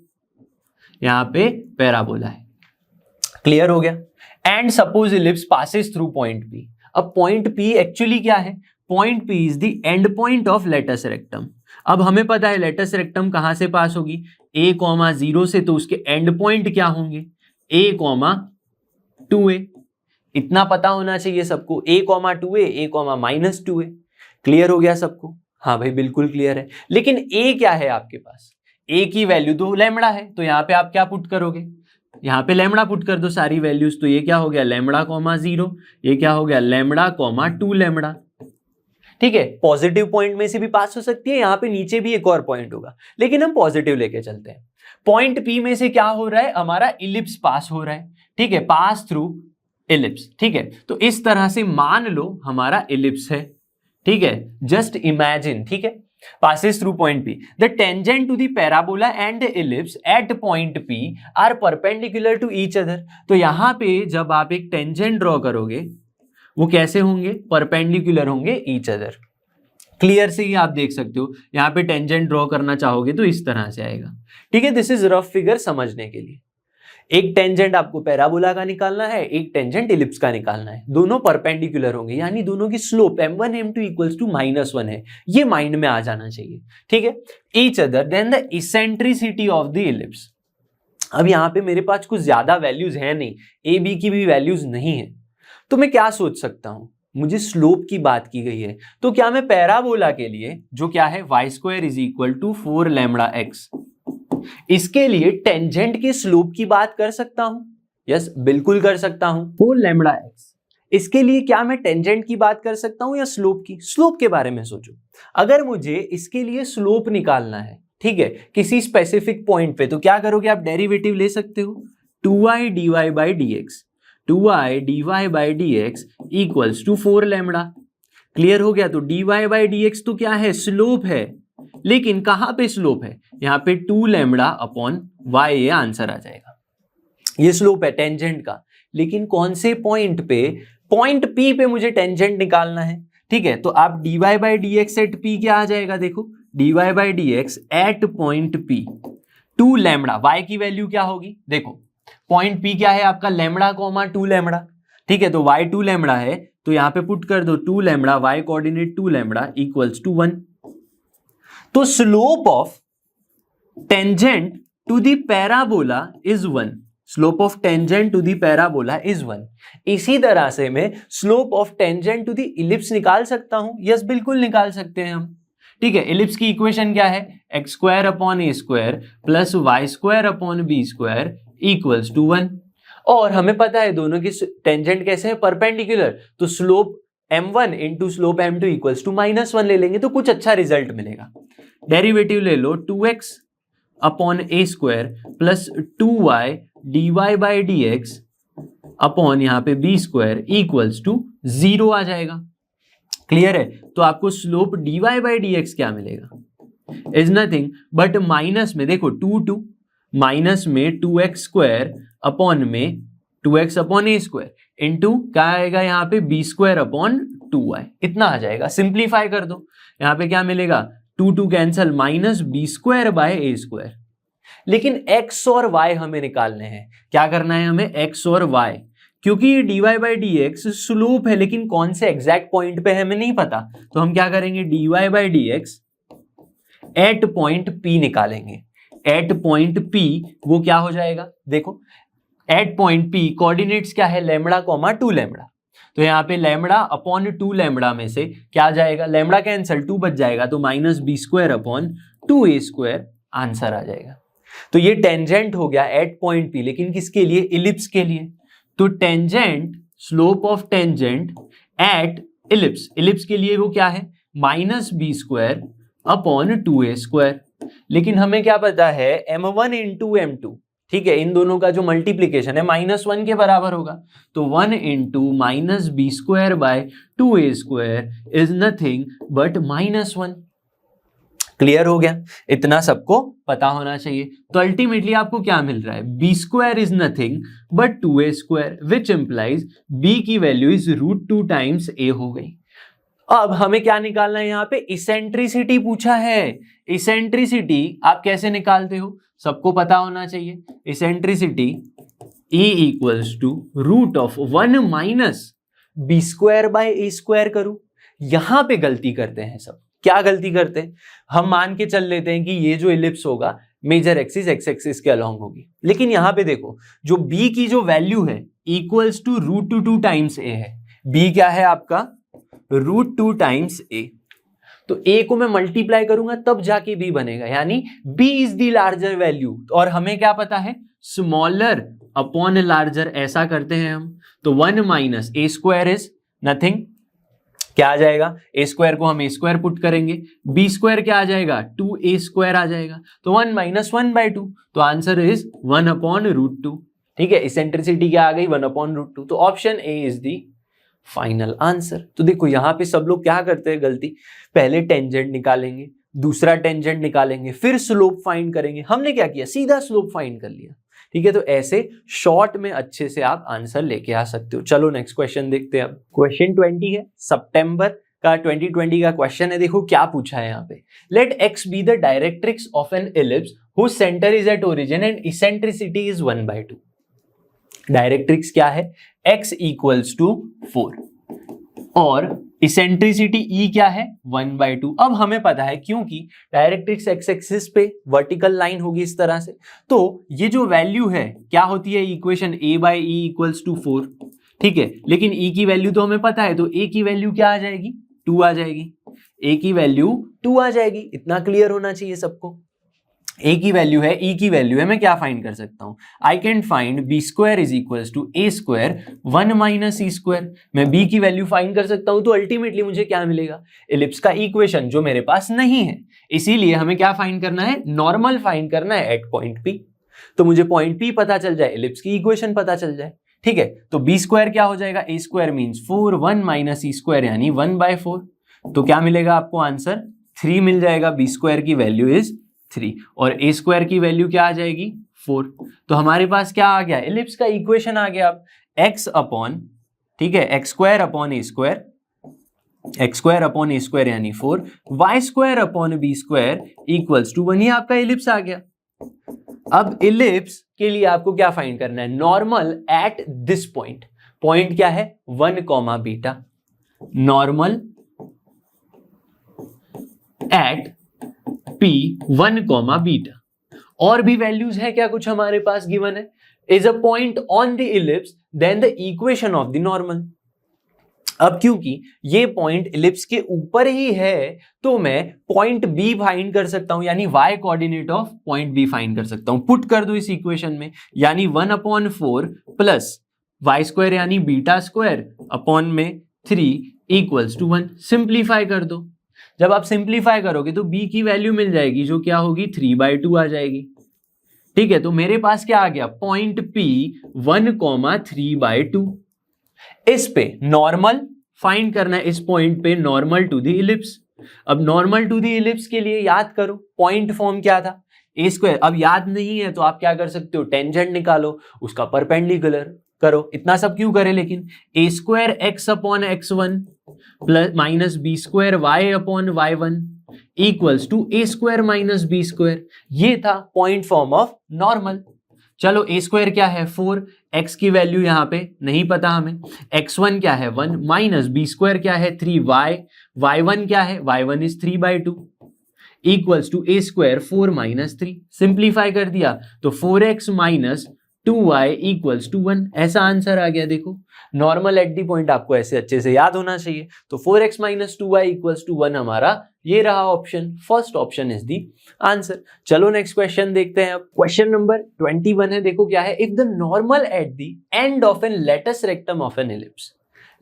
यहां पे पैराबोला है। क्लियर हो गया। And suppose ellipse passes through point P। अब पॉइंट P एक्चुअली क्या है, point P is the end point of latus rectum. अब हमें पता है लेटस रेक्टम कहां से पास होगी, a,0 से, तो उसके एंड पॉइंट क्या होंगे, a,2a, इतना पता होना चाहिए सबको, a,2a, a,-2a। क्लियर हो गया सबको, हाँ भाई बिल्कुल क्लियर है। लेकिन a क्या है आपके पास, a की वैल्यू तो लैम्बडा है, तो यहाँ पे आप क्या पुट करोगे, यहाँ पे लैम्बडा पुट कर दो सारी वैल्यूज, तो ये क्या हो गया λ,0, ये क्या हो गया λ,2 लैम्बडा, ठीक है। पॉजिटिव पॉइंट में से भी पास हो सकती है, यहां पे नीचे भी एक और पॉइंट होगा, लेकिन हम पॉजिटिव लेके चलते हैं। पॉइंट P में से क्या हो रहा है, हमारा इलिप्स पास हो रहा है, ठीक है, पास थ्रू इलिप्स, ठीक है। तो इस तरह से मान लो हमारा इलिप्स है, ठीक है, जस्ट इमेजिन, ठीक है, passes through point P. The tangent to the parabola and the ellipse at point P are perpendicular to each other। तो यहां पे जब आप एक टेंजेंट ड्रॉ करोगे वो कैसे होंगे, परपेंडिकुलर होंगे ईच अदर। क्लियर से ही आप देख सकते हो, यहाँ पे टेंजेंट ड्रॉ करना चाहोगे तो इस तरह से आएगा, ठीक है। दिस इज रफ फिगर समझने के लिए। एक टेंजेंट आपको पैराबोला का निकालना है, एक टेंजेंट इलिप्स का निकालना है, दोनों परपेंडिकुलर होंगे, यानी दोनों की slope M1 M2 equals to -1 है, ये माइंड में आ जाना चाहिए, ठीक है। Each other, then the eccentricity of the ellipse, अब यहाँ पे मेरे पास कुछ ज्यादा वैल्यूज है नहीं, ए बी की भी वैल्यूज नहीं है, तो मैं क्या सोच सकता हूं, मुझे स्लोप की बात की गई है, तो क्या मैं पैराबोला के लिए जो क्या है y² = 4 लैम्बडा x, इसके लिए टेंजेंट के स्लोप की बात कर सकता हूं? यस, बिल्कुल कर सकता हूं। 4 लैम्बडा x, इसके लिए क्या मैं टेंजेंट की बात कर सकता हूं या स्लोप की? स्लोप के बारे में सोचो। अगर मुझे इसके लिए स्लोप निकालना है, ठीक है, किसी स्पेसिफिक पॉइंट पे, तो क्या करोगे आप? डेरिवेटिव ले सकते हो, 2i dy/dx, 2i dy/dx = 4 lambda. Clear हो गया? तो dy/dx तो क्या है? स्लोप है, लेकिन कहां पे स्लोप है? यहां पे 2 लैम्बडा अपॉन y, ये आंसर आ जाएगा। ये स्लोप है टेंजेंट का, लेकिन कौन से पॉइंट पे? पॉइंट P पे मुझे टेंजेंट निकालना है, ठीक है। तो आप dy/dx एट P क्या आ जाएगा? देखो, dy/dx at point P 2 lambda, y की वैल्यू क्या होगी? देखो, पॉइंट P क्या है आपका? लैम्बडा कॉमा 2 लैम्बडा, ठीक है। तो y 2 लैम्बडा है, तो यहां पे पुट कर दो 2 lambda, y coordinate 2 lambda equals to 1। तो slope of tangent to the parabola is 1। Slope of tangent to the parabola is 1। इसी तरह से मैं slope of tangent to the ellipse निकाल सकता हूं। यस, बिल्कुल निकाल सकते हैं हम, ठीक है। इलिप्स की इक्वेशन क्या है? x² upon a² plus y² upon b² equals to 1। और हमें पता है दोनों की टेंजेंट कैसे है? परपेंडिकुलर। तो slope m1 into slope m2 equals to -1 ले लेंगे तो कुछ अच्छा रिजल्ट मिलेगा। डेरिवेटिव ले लो, 2x upon a² plus 2y dy/dx upon यहाँ पे b² इक्वल्स टू 0 आ जाएगा। क्लियर है? तो आपको स्लोप dy/dx क्या मिलेगा? इज नथिंग बट माइनस में, देखो 2 माइनस में 2x² अपॉन में 2x अपॉन a² इंटू क्या आएगा यहाँ पे? b² अपॉन 2y, इतना आ जाएगा। सिंप्लीफाई कर दो, यहाँ पे क्या मिलेगा? 2 कैंसल, माइनस b²/a²। लेकिन x और y हमें निकालने हैं। क्या करना है हमें? x और y, क्योंकि ये dy/dx स्लोप है, लेकिन कौन से एग्जैक्ट पॉइंट पे है हमें नहीं पता। तो हम क्या करेंगे? dy/dx एट पॉइंट P निकालेंगे। एट पॉइंट P वो क्या हो जाएगा? देखो, एट पॉइंट P कोऑर्डिनेट्स क्या है? Lambda comma 2 lambda. तो यहाँ पे लैम्बडा अपॉन 2 लैम्बडा में से क्या आ जाएगा? लैम्बडा कैंसल, 2 बच जाएगा, तो minus b² upon 2a² answer आ जाएगा। तो ये टेंजेंट हो गया एट पॉइंट P, लेकिन किसके लिए? इलिप्स के लिए। तो tangent, slope of tangent at ellipse, ellipse के लिए वो क्या है? Minus b² upon 2a²। लेकिन हमें क्या पता है? m1 इंटू m2, ठीक है, इन दोनों का जो मल्टीप्लीकेशन है -1 के बराबर होगा। तो 1 into minus b²/2a² is nothing but -1। Clear हो गया? इतना सबको पता होना चाहिए। तो अल्टीमेटली आपको क्या मिल रहा है? b² is nothing but 2a², which implies b की वैल्यू इज √2 टाइम्स a हो गई। अब हमें क्या निकालना है? यहाँ पे इसेंट्रिसिटी पूछा है। इसेंट्रिसिटी आप कैसे निकालते हो? सबको पता होना चाहिए। Eccentricity E equals to √1 minus b²/a² करूं। यहां पे गलती करते हैं सब। क्या गलती करते हैं? हम मान के चल लेते हैं कि ये जो इलिप्स होगा मेजर एक्सिस x एक्सिस के अलोंग होगी, लेकिन यहां पे देखो जो b की जो वैल्यू है इक्वल्स टू √2 टाइम्स a है। b क्या है आपका? √2 टाइम्स a। तो a को मैं मल्टीप्लाई करूंगा तब जाके b बनेगा, यानी b is the larger value. और हमें क्या पता है? स्मॉलर अपॉन लार्जर, ऐसा करते हैं हम। तो 1 माइनस a² इज नथिंग, क्या आ जाएगा? a² को हम a² पुट करेंगे, b² क्या आ जाएगा? 2a² आ जाएगा। तो 1 माइनस 1/2, तो आंसर इज 1 अपॉन √2। ठीक है, इसेंट्रिसिटी क्या आ गई? 1 अपॉन √2। तो option A is the final answer. तो देखो यहाँ पे सब लोग क्या करते हैं गलती, पहले टेंजेंट निकालेंगे, दूसरा टेंजेंट निकालेंगे, फिर स्लोप फाइंड करेंगे। हमने क्या किया? सीधा स्लोप फाइंड कर लिया। ठीक है, तो ऐसे शॉर्ट में अच्छे से आप आंसर लेके आ सकते हो। चलो नेक्स्ट क्वेश्चन देखते हैं। अब क्वेश्चन 20 है, सितंबर का 2020 का क्वेश्चन है। देखो क्या पूछा है यहाँ पे। Let x be the directrix of an ellipse whose centre is at origin and eccentricity is 1/2। Directrix क्या है? x इक्वल्स टू 4 और इसेंट्रिसिटी ई क्या है 1/2। अब हमें पता है क्योंकि डायरेक्ट्रिक्स एक्स एक्सिस पे वर्टिकल लाइन होगी इस तरह से, तो ये जो वैल्यू है क्या होती है इक्वेशन a/e=4, ठीक है। लेकिन e की वैल्यू तो हमें पता है, तो a की वैल्यू क्या आ जाएगी 2 आ जाएगी, a की वैल्यू 2 आ जाएगी। इतना क्लियर होना चाहिए सबको। a की वैल्यू है, e की वैल्यू है, मैं क्या फाइंड कर सकता हूं, I can find b² = a² 1 - e²। मैं b की वैल्यू फाइंड कर सकता हूं, तो अल्टीमेटली मुझे क्या मिलेगा, एलिप्स का इक्वेशन, जो मेरे पास नहीं है। इसीलिए हमें क्या फाइंड करना है, नॉर्मल फाइंड करना है एट पॉइंट p। तो मुझे पॉइंट p पता चल जाए, एलिप्स की इक्वेशन पता चल जाए, ठीक है। तो b² क्या हो जाएगा, a² मीन्स 4, 1 - e² यानी 1/4। तो क्या मिलेगा आपको आंसर 3 मिल जाएगा। b² की वैल्यू इज 3 और a² की वैल्यू क्या आ जाएगी 4। तो हमारे पास क्या आ गया, एलिप्स का इक्वेशन आ गया। अब x अपॉन, ठीक है, x² अपॉन a² यानी 4, y² अपॉन b² = 1, ये आपका एलिप्स आ गया। अब एलिप्स के लिए आपको क्या फाइंड करना है, normal at this point. Point क्या है 1, beta, normal at p 1, beta. और भी वैल्यूज है क्या कुछ हमारे पास गिवन है, is a point on the ellipse then the equation of the normal. अब क्योंकि ये पॉइंट इलिप्स के ऊपर ही है, तो मैं पॉइंट बी फाइंड कर सकता हूं, यानी y coordinate of point B find कर सकता हूं। पुट कर दो इस इक्वेशन में, यानी 1/4 प्लस y² यानी β² अपॉन में 3 = 1। सिंप्लीफाई कर दो। जब आप सिंप्लीफाई करोगे तो b की वैल्यू मिल जाएगी, जो क्या होगी 3/2 आ जाएगी, ठीक है। तो मेरे पास क्या आ गया, पॉइंट p 1, 3/2। इस पे नॉर्मल फाइंड करना है, इस पॉइंट पे नॉर्मल टू द इलिप्स। अब नॉर्मल टू द इलिप्स के लिए याद करो पॉइंट फॉर्म क्या था, a²। अब याद नहीं है तो आप क्या कर सकते हो, टेंजेंट निकालो, उसका परपेंडिकुलर करो। इतना सब क्यों करें लेकिन, a² x/x1 plus minus b² y/y1 = a² - b²। ये था पॉइंट फॉर्म ऑफ नॉर्मल। चलो a² क्या है 4, x की वैल्यू यहां पे नहीं पता हमें, x1 क्या है 1 माइनस b² क्या है 3, y1 क्या है, y1 इज 3/2 = a² 4 - 3। सिंप्लीफाई कर दिया तो 4x - 2y = 1। ऐसा आंसर आ गया। देखो नॉर्मल एट दी पॉइंट आपको ऐसे अच्छे से याद होना चाहिए। तो 4x - 2y = 1 हमारा ये रहा option, first option is the answer. चलो नेक्स्ट क्वेश्चन देखते हैं। अब क्वेश्चन नंबर 21 है, देखो क्या है, if the normal at the end of an latus rectum of an ellipse.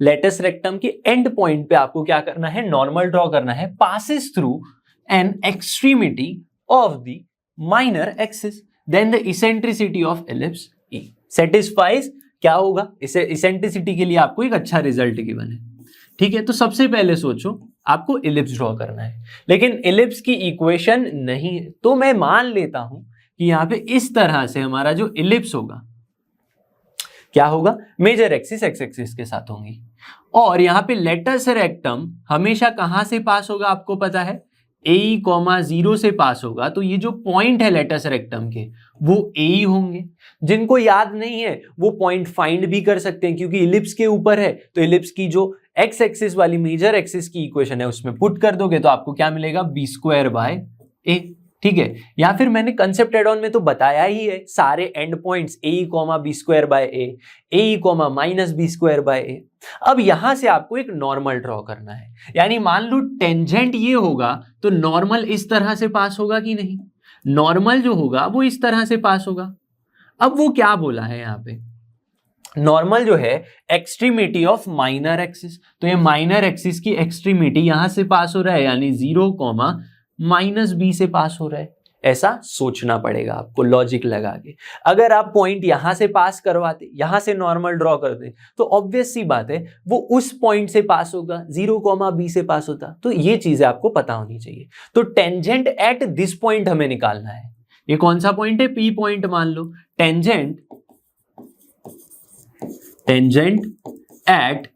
Latus rectum के एंड पॉइंट पे आपको क्या करना है, नॉर्मल ड्रॉ करना है, passes through an extremity of the minor axis, then the eccentricity of ellipse E satisfies क्या होगा, इसे इसेंट्रिसिटी के लिए आपको एक अच्छा रिजल्ट गिवन है, ठीक है। तो सबसे पहले सोचो आपको इलिप्स ड्रॉ करना है, लेकिन इलिप्स की इक्वेशन नहीं है, तो मैं मान लेता हूं कि यहां पे इस तरह से हमारा जो इलिप्स होगा क्या होगा, मेजर एक्सिस एक्स एक्सिस के साथ होंगी। और यहां पे लेटस रेक्टम हमेशा कहां से पास होगा आपको पता है, AE, 0 से पास होगा। तो ये जो पॉइंट है लेटस रेक्टम के वो AE होंगे। जिनको याद नहीं है वो पॉइंट फाइंड भी कर सकते हैं, क्योंकि इलिप्स के ऊपर है, तो इलिप्स की जो एक्स एक्सिस वाली मेजर एक्सिस की इक्वेशन है उसमें पुट कर दोगे तो आपको क्या मिलेगा b²/a, ठीक है। या फिर मैंने कंसेप्ट एड ऑन में तो बताया ही है, सारे and points AE, b²/a, AE, -b²/a। अब यहां से आपको एक नॉर्मल ड्रॉ करना है, यानी मान लो टेंजेंट ये होगा तो नॉर्मल इस तरह से पास होगा कि नहीं, नॉर्मल जो होगा वो इस तरह से पास होगा। अब वो क्या बोला है यहाँ पे, नॉर्मल जो है एक्सट्रीमिटी ऑफ माइनर एक्सिस, तो ये माइनर एक्सिस की एक्सट्रीमिटी यहां से पास हो रहा है, यानी 0, -b से पास हो रहा है। ऐसा सोचना पड़ेगा आपको लॉजिक लगा के। अगर आप पॉइंट यहां से पास करवाते, यहां से नॉर्मल ड्रॉ करते, तो ऑब्वियस सी बात है वो उस पॉइंट से पास होगा, 0, b से पास होता। तो ये चीजें आपको पता होनी चाहिए। तो टेंजेंट एट दिस पॉइंट हमें निकालना है। ये कौन सा पॉइंट है, P पॉइंट मान लो। टेंजेंट एट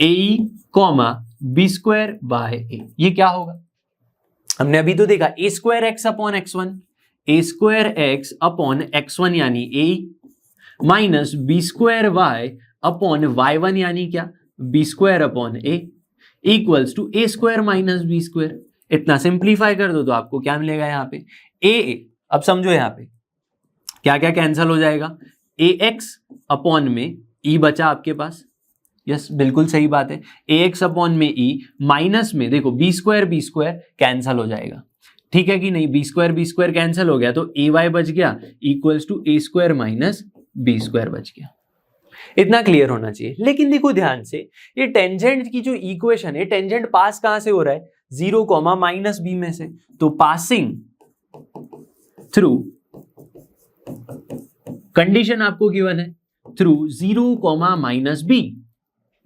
AE, b²/a, ये क्या होगा, हमने अभी तो देखा a² x/x1, a² x/x1 यानी AE, -b² y/y1 यानी क्या B square upon A equals to A square minus B square. इतना सिंप्लीफाई कर दो तो आपको क्या मिलेगा यहाँ पे ए। अब समझो यहाँ पे क्या क्या कैंसिल हो जाएगा, ए एक्स अपॉन में ई बचा आपके पास, यस बिल्कुल सही बात है, ए एक्स अपॉन में ई माइनस में देखो बी स्क्वायर कैंसिल हो जाएगा, ठीक है कि नहीं, बी स्क्वायर कैंसिल हो गया तो ए वाई बच गया equals to A square minus B square बच गया। इतना क्लियर होना चाहिए। लेकिन देखो ध्यान से, ये टेंजेंट की जो इक्वेशन है, टेंजेंट पास कहां से हो रहा है, 0, माइनस बी में से, तो पासिंग थ्रू, कंडीशन आपको गिवन है through 0, minus B,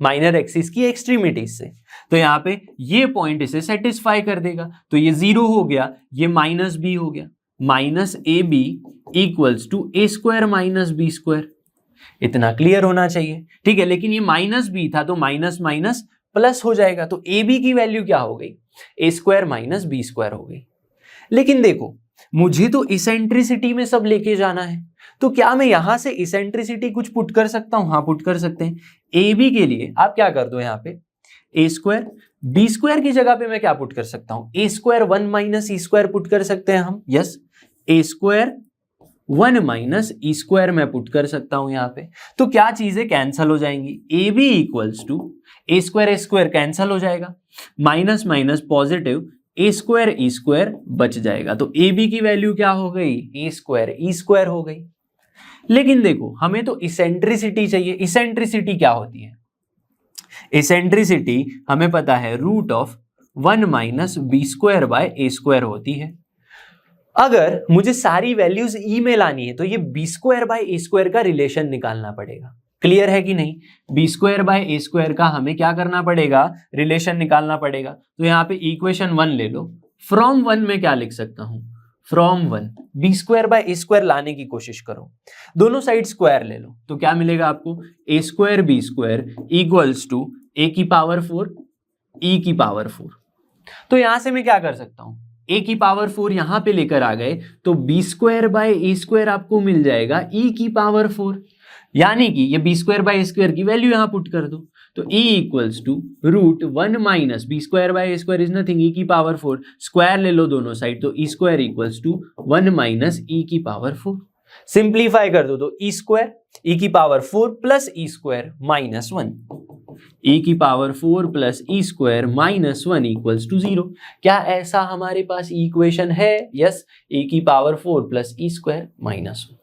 minor axis की एक्सट्रीमिटीज से, तो यहां पे ये पॉइंट इसे सेटिस्फाई कर देगा, तो ये 0 हो गया, ये माइनस बी हो गया, minus A B equals to A square minus B square. इतना क्लियर होना चाहिए, ठीक है। लेकिन ये माइनस बी था तो माइनस माइनस प्लस हो जाएगा, तो ए बी की वैल्यू क्या हो गई, ए स्क्वायर माइनस बी स्क्वायर हो गई। लेकिन देखो मुझे तो इसेंट्रिसिटी में सब लेके जाना है, तो क्या मैं यहां से इसेंट्रिसिटी कुछ पुट कर सकता हूं, हाँ पुट कर सकते हैं। ए बी के लिए आप क्या कर दो, यहाँ पे ए स्क्वायर, बी स्क्वायर की जगह पे मैं क्या पुट कर सकता हूं, ए square 1 minus e square put कर सकते हैं हम, यस, ए स्क्वायर 1 माइनस ई स्क्वायर मैं पुट कर सकता हूं यहाँ पे। तो क्या चीजें कैंसल हो जाएंगी, A B equals to A square cancel हो जाएगा, minus minus positive A square E square बच जाएगा, तो ए बी की वैल्यू क्या हो गई, ए स्क्वायर ई स्क्वायर हो गई। लेकिन देखो हमें तो इसेंट्रिसिटी चाहिए। इसेंट्रिसिटी क्या होती है, इसेंट्रिसिटी हमें पता है root of 1 minus B square by A square होती है। अगर मुझे सारी वैल्यूज ई में लानी है तो ये B square by A square का रिलेशन निकालना पड़ेगा। क्लियर है कि नहीं, B square by A square का हमें क्या करना पड़ेगा, रिलेशन निकालना पड़ेगा। तो यहाँ पे इक्वेशन 1 ले लो, फ्रॉम 1 में क्या लिख सकता हूं, from 1 B square by A square लाने की कोशिश करो, दोनों साइड स्क्वायर ले लो, तो क्या मिलेगा आपको, a square B square equals to a की पावर 4 ई की पावर 4। तो यहां से मैं क्या कर सकता हूं, ए की पावर 4 यहां पे लेकर आ गए तो B square by A square आपको मिल जाएगा ई की पावर 4, यानी कि ये B square by A square की वैल्यू यहां पुट कर दो, तो e equals to root 1 minus B square by A square is nothing, e की पावर 4, स्क्वायर ले लो दोनों साइड, तो e square equals to 1 minus e की पावर 4। सिंप्लीफाई कर दो तो ई स्क्वायर ई की power 4 plus E square minus 1, E की power 4 plus E square minus 1 equals to 0। क्या ऐसा हमारे पास इक्वेशन है, यस, ए की power 4 plus E square minus 1।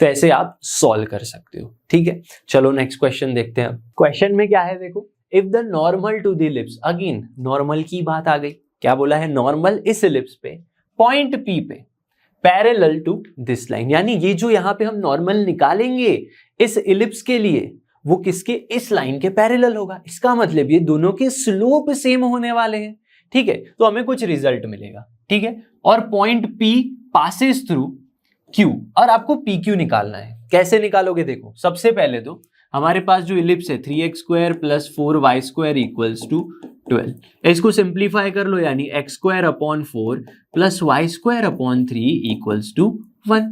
तो ऐसे आप सॉल्व कर सकते हो, ठीक है। चलो नेक्स्ट क्वेश्चन देखते हैं। क्वेश्चन में क्या है देखो, if the normal to the ellipse, again normal की बात आ गई, क्या बोला है, नॉर्मल इस इलिप्स पे पॉइंट पी पे पैरेलल टू दिस लाइन, यानी ये जो यहाँ पे हम नॉर्मल निकालेंगे इस इलिप्स के लिए वो किसके, इस लाइन के पैरेलल होगा। इसका मतलब ये दोनों के स्लोप सेम होने वाले हैं, ठीक है, तो हमें कुछ रिजल्ट मिलेगा, ठीक है। और point P passes through Q, और आपको PQ निकालना है। कैसे निकालोगे देखो, सबसे पहले तो हमारे पास जो इलिप्स है 3x square plus 4y square equals to 12, इसको सिंप्लीफाई कर लो, यानी x square upon 4 plus y square upon 3 equals to 1।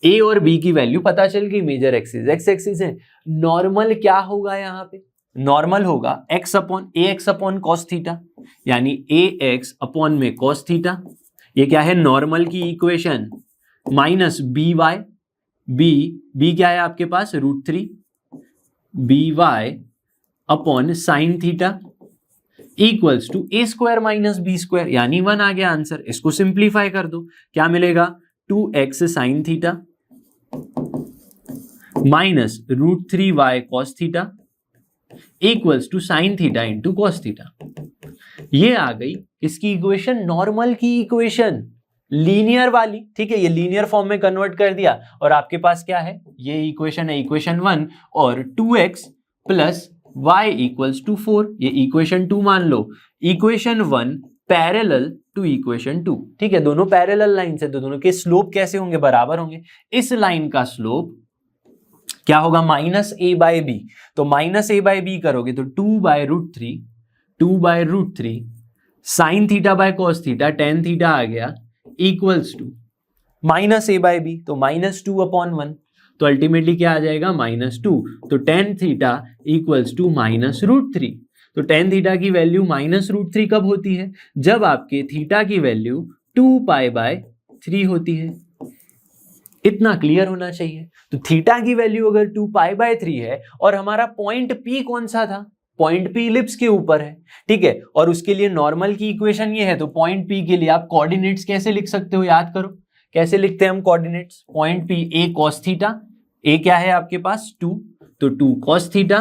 a और b की वैल्यू पता चल गई, मेजर एक्सिस x एक्सिस है, नॉर्मल क्या होगा यहाँ पे, नॉर्मल होगा x upon ax upon cos theta, यानी ax अपॉन में cos थीटा, ये क्या है नॉर्मल की equation, minus B Y, B क्या है आपके पास √3 B Y upon sine theta equals to A square minus B square, यानी 1 आ गया आंसर। इसको सिंप्लीफाई कर दो, क्या मिलेगा, 2x sine theta minus √3y cos theta equals to sine theta into cos theta. ये आ गई इसकी इक्वेशन, नॉर्मल की इक्वेशन, लीनियर वाली, ठीक है, ये लीनियर फॉर्म में कन्वर्ट कर दिया और आपके पास क्या है, ये इक्वेशन है इक्वेशन 1, और 2x plus y equals to 4, ये इक्वेशन 2 मान लो। इक्वेशन 1 पैरेलल टू इक्वेशन 2, ठीक है, दोनों पैरेलल लाइन से, तो दोनों के स्लोप कैसे होंगे, बराबर होंगे। इस लाइन का स्लोप क्या होगा, माइनस a बाय b, तो माइनस a बाय b करोगे तो 2 by root three sin theta by cos theta, tan theta आ गया equals to minus a by b, तो -2 अपॉन 1, तो अल्टीमेटली क्या आ जाएगा -2। तो tan थीटा इक्वल्स टू -√3। तो tan थीटा की वैल्यू -√3 कब होती है? जब आपके थीटा की वैल्यू 2π/3 होती है। इतना क्लियर होना चाहिए। तो थीटा की वैल्यू अगर 2π/3 है और हमारा पॉइंट P कौन सा था? पॉइंट P इलिप्स के ऊपर है, ठीक है, और उसके लिए नॉर्मल की इक्वेशन ये है। तो पॉइंट P के लिए आप कोऑर्डिनेट्स कैसे लिख सकते हो? याद करो, कैसे लिखते हैं हम coordinates? Point P a cos theta, a क्या है आपके पास 2, तो 2 cos theta,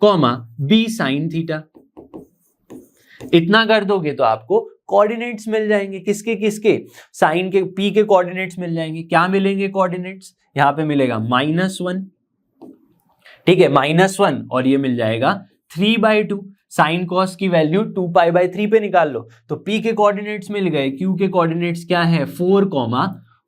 comma b sin theta. इतना कर दोगे तो आपको कोऑर्डिनेट्स मिल जाएंगे। किसके किसके? साइन के, P के कोऑर्डिनेट्स मिल जाएंगे। क्या मिलेंगे कोऑर्डिनेट्स? यहाँ पे मिलेगा -1, ठीक है, -1, और ये मिल जाएगा 3/2। साइन कॉस की वैल्यू 2π/3 पे निकाल लो, तो P के कोऑर्डिनेट्स मिल गए। Q के कोऑर्डिनेट्स क्या है?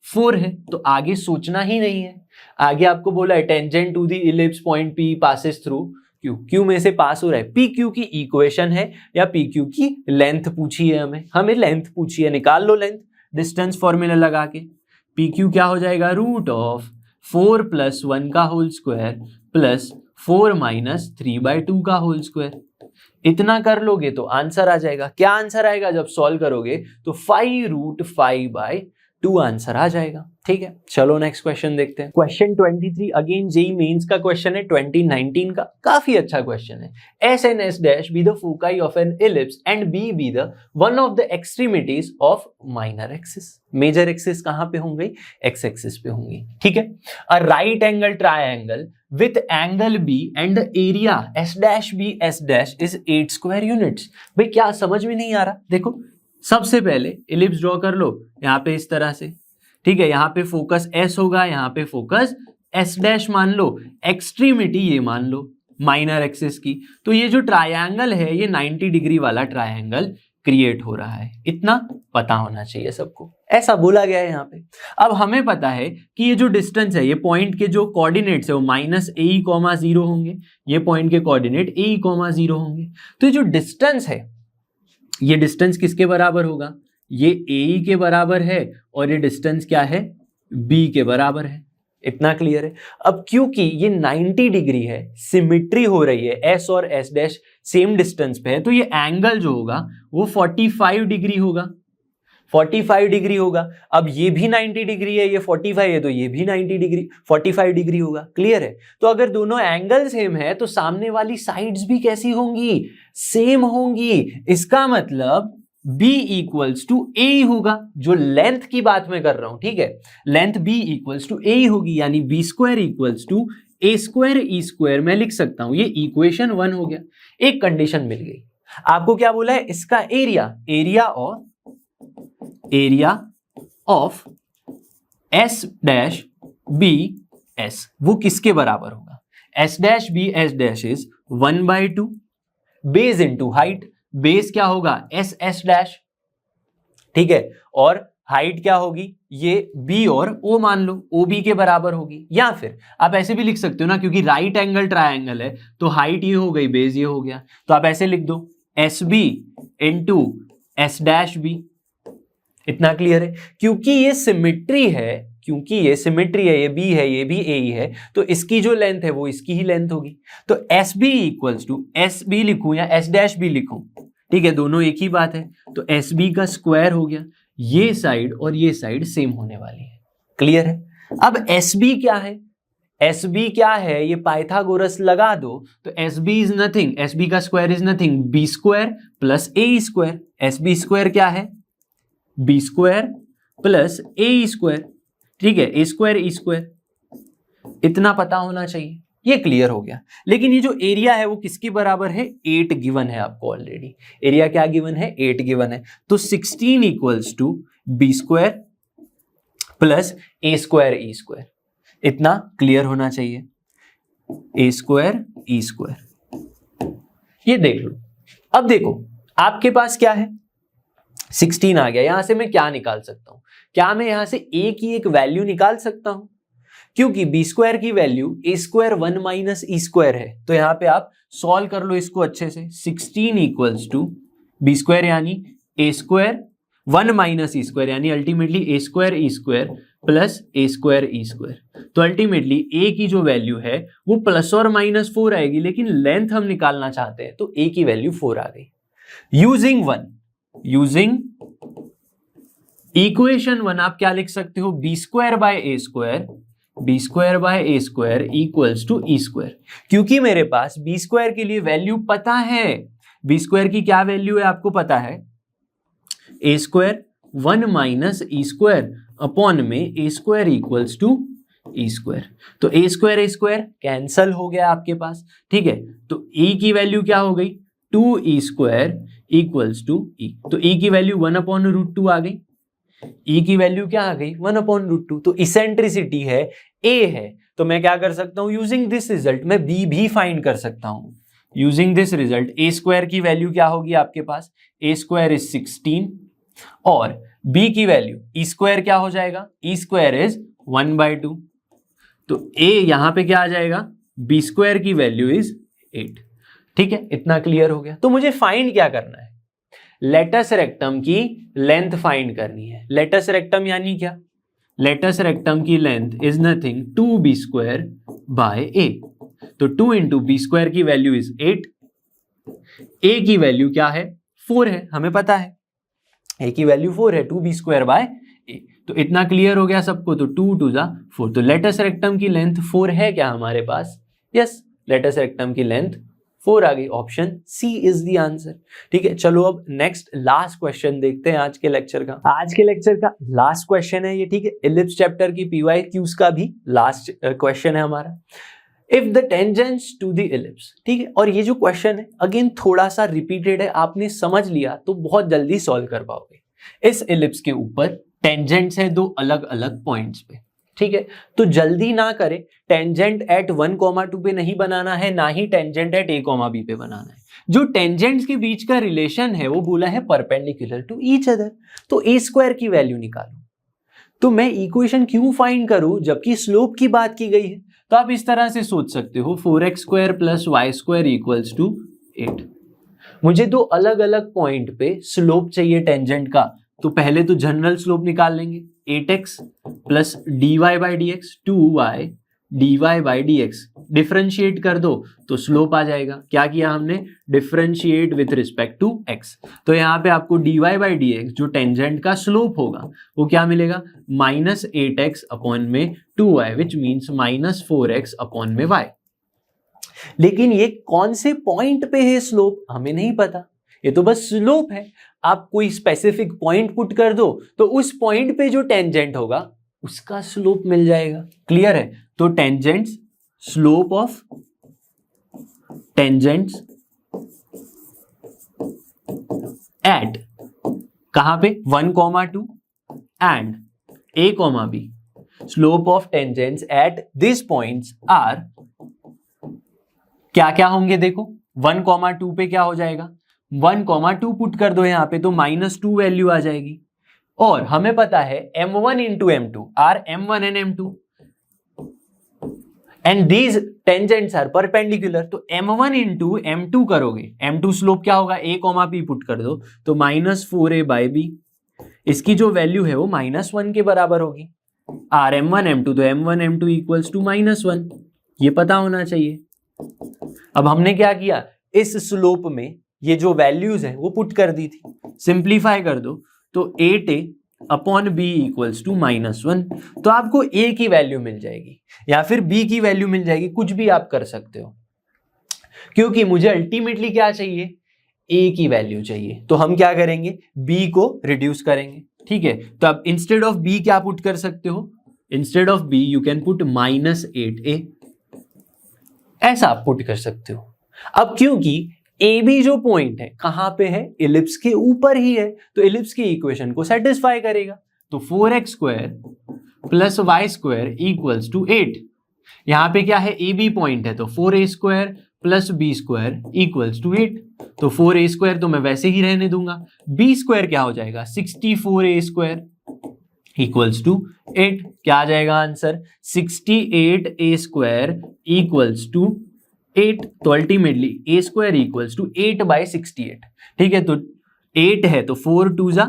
4, है। तो आगे सोचना ही नहीं है। आगे आपको बोला है tangent to the ellipse point P passes through Q। Q में से पास हो रहा है। PQ की इक्वेशन है या PQ की लेंथ पूछी है हमें लेंथ पूछी है। निकाल लो लेंथ, डिस्टेंस फॉर्मूला लगा के। PQ क्या हो जाएगा? √4 + 1 का होल स्क्वायर प्लस 4 - 3/2 का होल स्क्वायर। इतना कर लोगे तो आंसर आ जाएगा। क्या आंसर आएगा? जब सॉल्व करोगे तो 5√5/2 आंसर आ जाएगा। ठीक है, चलो नेक्स्ट क्वेश्चन देखते हैं। क्वेश्चन 23 अगेन जेईई मेंस का क्वेश्चन है, 2019 का। काफी अच्छा क्वेश्चन है। S and S dash be the foci of an ellipse and B be the one of the extremities of minor axis। Major axis कहां पे होंगे? एक्स एक्सिस पे होंगी। ठीक है, a right angle triangle with angle B and the area S dash B S dash is 8 square units। भाई क्या समझ में नहीं आ रहा? देखो, सबसे पहले इलिप्स ड्रॉ कर लो यहाँ पे इस तरह से, ठीक है। यहाँ पे फोकस S होगा, यहाँ पे फोकस S डैश मान लो, एक्सट्रीमिटी ये मान लो माइनर एक्सिस की। तो ये जो ट्रायंगल है ये 90 डिग्री वाला ट्रायंगल क्रिएट हो रहा है। इतना पता होना चाहिए सबको, ऐसा बोला गया है यहाँ पे। अब हमें पता है कि ये जो डिस्टेंस है, ये पॉइंट के जो कोऑर्डिनेट्स है वो -AE,0 होंगे। ये पॉइंट के कोऑर्डिनेट AE,0 होंगे। तो ये जो डिस्टेंस है, ये डिस्टेंस किसके बराबर होगा? ये AE के बराबर है, और ये डिस्टेंस क्या है? B के बराबर है। इतना क्लियर है। अब क्योंकि ये 90 डिग्री है, सिमिट्री हो रही है, S और S डैश सेम डिस्टेंस पे है, तो ये एंगल जो होगा वो 45 डिग्री होगा। 45 डिग्री होगा। अब ये भी 90 डिग्री है, ये 45 है, तो ये भी 45 डिग्री होगा। क्लियर है? तो अगर दोनों एंगल सेम है तो सामने वाली साइड्स भी कैसी होंगी? सेम होंगी। इसका मतलब B इक्वल्स टू A होगा, जो लेंथ की बात मैं कर रहा हूं। ठीक है, length B equals to A होगी, यानी B² equals to A² E² मैं लिख सकता हूं। ये इक्वेशन 1 हो गया। एक कंडीशन मिल गई। आपको क्या बोला है? इसका area of S dash B S वो किसके बराबर होगा? S dash B S dash is 1/2 base into height. Base क्या होगा? S डैश, ठीक है, और हाइट क्या होगी? ये B और O मान लो, OB के बराबर होगी। या फिर आप ऐसे भी लिख सकते हो ना, क्योंकि राइट एंगल ट्रायंगल है तो हाइट ये हो गई, बेस ये हो गया, तो आप ऐसे लिख दो SB into S dash B। इतना क्लियर है? क्योंकि ये सिमिट्री है, ये B है, ये भी A है, तो इसकी जो लेंथ है वो इसकी ही लेंथ होगी। तो SB इक्वल्स टू SB लिखूं या S डैश B लिखूं, ठीक है, दोनों एक ही बात है। तो SB का स्क्वायर हो गया। ये साइड और ये साइड सेम होने वाली है। क्लियर है? अब SB क्या है? SB क्या है? ये पाइथागोरस लगा दो तो SB इज नथिंग, SB का square is nothing, B² plus AE²। SB square क्या है? B² प्लस AE², ठीक है, A² E²। इतना पता होना चाहिए। ये क्लियर हो गया। लेकिन ये जो एरिया है वो किसके बराबर है? 8 गिवन है आपको ऑलरेडी। एरिया क्या गिवन है? 8 गिवन है। तो 16 equals to B² plus A² E²। इतना क्लियर होना चाहिए। A² E², ये देख लो। अब देखो आपके पास क्या है? 16 आ गया। यहां से मैं क्या निकाल सकता हूं? क्या मैं यहां से A की एक वैल्यू निकाल सकता हूं? क्योंकि B² की वैल्यू A² 1 माइनस E² है, तो यहां पे आप सॉल्व कर लो इसको अच्छे से। 16 इक्वल्स टू B² यानी A² 1 माइनस E² यानी अल्टीमेटली A² E² प्लस ए स्क्वायर ई स्क्वायर। तो अल्टीमेटली ए की जो वैल्यू है वो प्लस और माइनस 4 आएगी, लेकिन लेंथ हम निकालना चाहते हैं तो ए की वैल्यू 4 आ गई। यूजिंग इक्वेशन 1 आप क्या लिख सकते हो, B square by A square equals to E square. क्योंकि मेरे पास बी स्क्वायर के लिए वैल्यू पता है, बी स्क्वायर की क्या वैल्यू है आपको पता है, a square 1 minus e square upon में a square equals to E square. तो ए स्क्वायर कैंसल हो गया आपके पास, ठीक है। तो ए की वैल्यू क्या हो गई, 2 ई स्क्वायर इक्वल्स टू ई। तो ए की वैल्यू 1 अपॉन रूट 2 आ गई, ई की वैल्यू क्या आ गई 1 अपॉन रूट 2। तो इसेंट्रिसिटी है ए है, तो मैं क्या कर सकता हूं, यूजिंग दिस रिजल्ट मैं बी भी फाइंड कर सकता हूं। Using this result A square की वैल्यू क्या होगी आपके पास, ए स्क्वायर इज 16 और बी की वैल्यू ई स्क्वायर क्या हो जाएगा, ई स्क्वायर इज 1/2। तो ए यहां पे क्या आ जाएगा, बी स्क्वायर की वैल्यू इज 8। ठीक है, इतना क्लियर हो गया। तो मुझे फाइंड क्या करना है, लेटस रेक्टम की लेंथ फाइंड करनी है। लेटस रेक्टम यानी क्या, लेटस रेक्टम की length is nothing 2b square by a. तो 2 इंटू बी स्क्वायर की वैल्यू इज 8, ए की वैल्यू क्या है 4 है, हमें पता है ए की वैल्यू 4 है, 2b स्क्वायर बाय ए। तो इतना क्लियर हो गया सबको, तो 2 2 जा 4। तो लेटस रेक्टम की लेंथ 4 है क्या हमारे पास, यस, लेटस रेक्टम की लेंथ 4 आ गई, option C is the answer. ठीक है, चलो अब नेक्स्ट लास्ट क्वेश्चन देखते हैं आज के लेक्चर का। आज के लेक्चर का लास्ट क्वेश्चन है ये, ठीक है, इलिप्स चैप्टर की PYQs का भी लास्ट क्वेश्चन है हमारा। If the tangents to the ellipse, ठीक है, और ये जो क्वेश्चन है अगेन थोड़ा सा रिपीटेड है, आपने समझ लिया तो बहुत जल्दी सॉल्व कर पाओगे। इस इलिप्स के ऊपर टेंजेंट्स है 2 अलग अलग पॉइंट्स पे, ठीक है, तो जल्दी ना करें, टेंजेंट एट 1,2 पे नहीं बनाना है, ना ही टेंजेंट एट a, b पे बनाना है। जो टेंजेंट्स के बीच का रिलेशन है वो बोला है परपेंडिकुलर टू ईच अदर। तो a स्क्वायर की वैल्यू निकालो। तो मैं इक्वेशन क्यों फाइंड करूं जबकि स्लोप की बात की गई है, तो आप इस तरह से सोच सकते हो 4x square plus Y square equals to 8। मुझे 2 अलग अलग पॉइंट पे स्लोप चाहिए टेंजेंट का, तो पहले तो जनरल स्लोप निकाल लेंगे, 8x plus dy/dx 2y dy/dx, differentiate कर दो तो स्लोप आ जाएगा। क्या किया हमने, differentiate with respect to x। तो यहाँ पे आपको dy/dx जो टेंजेंट का स्लोप होगा वो क्या मिलेगा, -8x अपॉन में 2y which means -4x upon में y। लेकिन ये कौन से पॉइंट पे है स्लोप हमें नहीं पता, ये तो बस स्लोप है। आप कोई स्पेसिफिक पॉइंट पुट कर दो तो उस पॉइंट पे जो टेंजेंट होगा उसका स्लोप मिल जाएगा। क्लियर है, तो tangents, slope of tangents at कहां पे 1,2 and a, b, slope of tangents at this points are क्या क्या होंगे, देखो 1,2 पे क्या हो जाएगा, 1,2 पुट कर दो यहां पे तो -2 वैल्यू आ जाएगी। और हमें पता है m1 into m2 are m1 and m2 and these tangents are perpendicular. तो m1 इंटू m2 करोगे, m2 स्लोप क्या होगा, a, p पुट कर दो तो -4a/b, इसकी जो वैल्यू है वो -1 के बराबर होगी। आर m1 m2 तो m1 m2 इक्वल्स टू -1, ये पता होना चाहिए। अब हमने क्या किया, इस स्लोप में ये जो वैल्यूज हैं वो पुट कर दी थी, सिंप्लीफाई कर दो तो 8a upon b equals to -1। तो आपको a की वैल्यू मिल जाएगी या फिर b की वैल्यू मिल जाएगी, कुछ भी आप कर सकते हो, क्योंकि मुझे अल्टीमेटली क्या चाहिए, a की वैल्यू चाहिए। तो हम क्या करेंगे, b को रिड्यूस करेंगे, ठीक है। तो अब इंस्टेड ऑफ b क्या पुट कर सकते हो, instead of b you can put -8a, ऐसा आप पुट कर सकते हो। अब क्योंकि ए बी जो पॉइंट है कहां पे है, इलिप्स के ऊपर ही है, तो इलिप्स की इक्वेशन को सेटिस्फाई करेगा। तो 4x square plus Y square equals to 8। यहां पे क्या है, ए बी पॉइंट है, तो 4a square plus B square equals to 8। तो 4a स्क्वायर तो मैं वैसे ही रहने दूंगा, बी स्क्वायर क्या हो जाएगा 64a स्क्वायर इक्वल्स टू 8। क्या आ जाएगा answer, 68a square equals to 8। तो ultimately a square equals to 8/68। ठीक है, तो 8 है तो 4 2 जा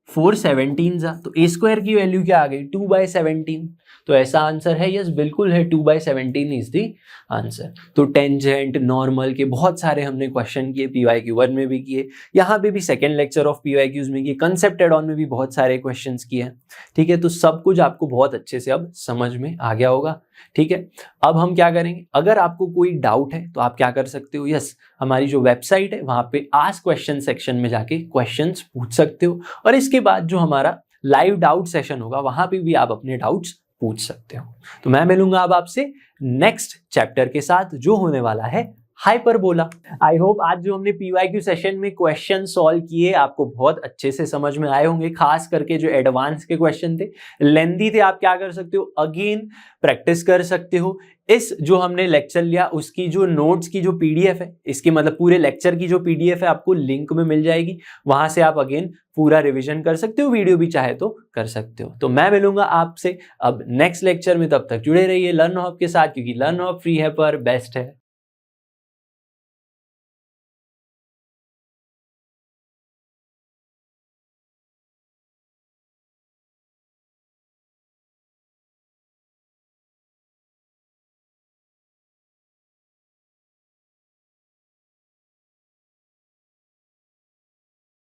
4/17 था, तो a स्क्वायर की वैल्यू क्या आ गई 2/17। तो ऐसा आंसर है, यस बिल्कुल है, 2/17 इज द आंसर। तो टेंजेंट, नॉर्मल के बहुत सारे हमने क्वेश्चन किए, PYQ1 में भी किए, यहाँ पे भी सेकेंड लेक्चर ऑफ PYQs में किए, कंसेप्ट एड ऑन में भी बहुत सारे क्वेश्चन किए हैं। ठीक है, तो सब कुछ आपको बहुत अच्छे से अब समझ में आ गया होगा। ठीक है, अब हम क्या करेंगे, अगर आपको कोई डाउट है तो आप क्या कर सकते हो, यस हमारी जो वेबसाइट है वहां पे आस्क क्वेश्चन सेक्शन में जाके क्वेश्चंस पूछ सकते हो, और इसके बाद जो हमारा लाइव डाउट सेशन होगा वहां पे भी आप अपने डाउट्स पूछ सकते हो। तो मैं मिलूंगा अब आपसे नेक्स्ट चैप्टर के साथ जो होने वाला है हाइपरबोला। आई होप आज जो हमने PYQ सेशन में क्वेश्चन सॉल्व किए आपको बहुत अच्छे से समझ में आए होंगे, खास करके जो एडवांस के क्वेश्चन थे, लेंथी थे, आप क्या कर सकते हो, अगेन प्रैक्टिस कर सकते हो। इस जो हमने लेक्चर लिया उसकी जो नोट्स की जो PDF है, इसके मतलब पूरे लेक्चर की जो PDF है आपको लिंक में मिल जाएगी, वहां से आप अगेन पूरा रिवीजन कर सकते हो, वीडियो भी चाहे तो कर सकते हो। तो मैं मिलूंगा आपसे अब नेक्स्ट लेक्चर में, तब तक जुड़े रहिए लर्न हब के साथ, क्योंकि लर्न हब फ्री है पर बेस्ट है।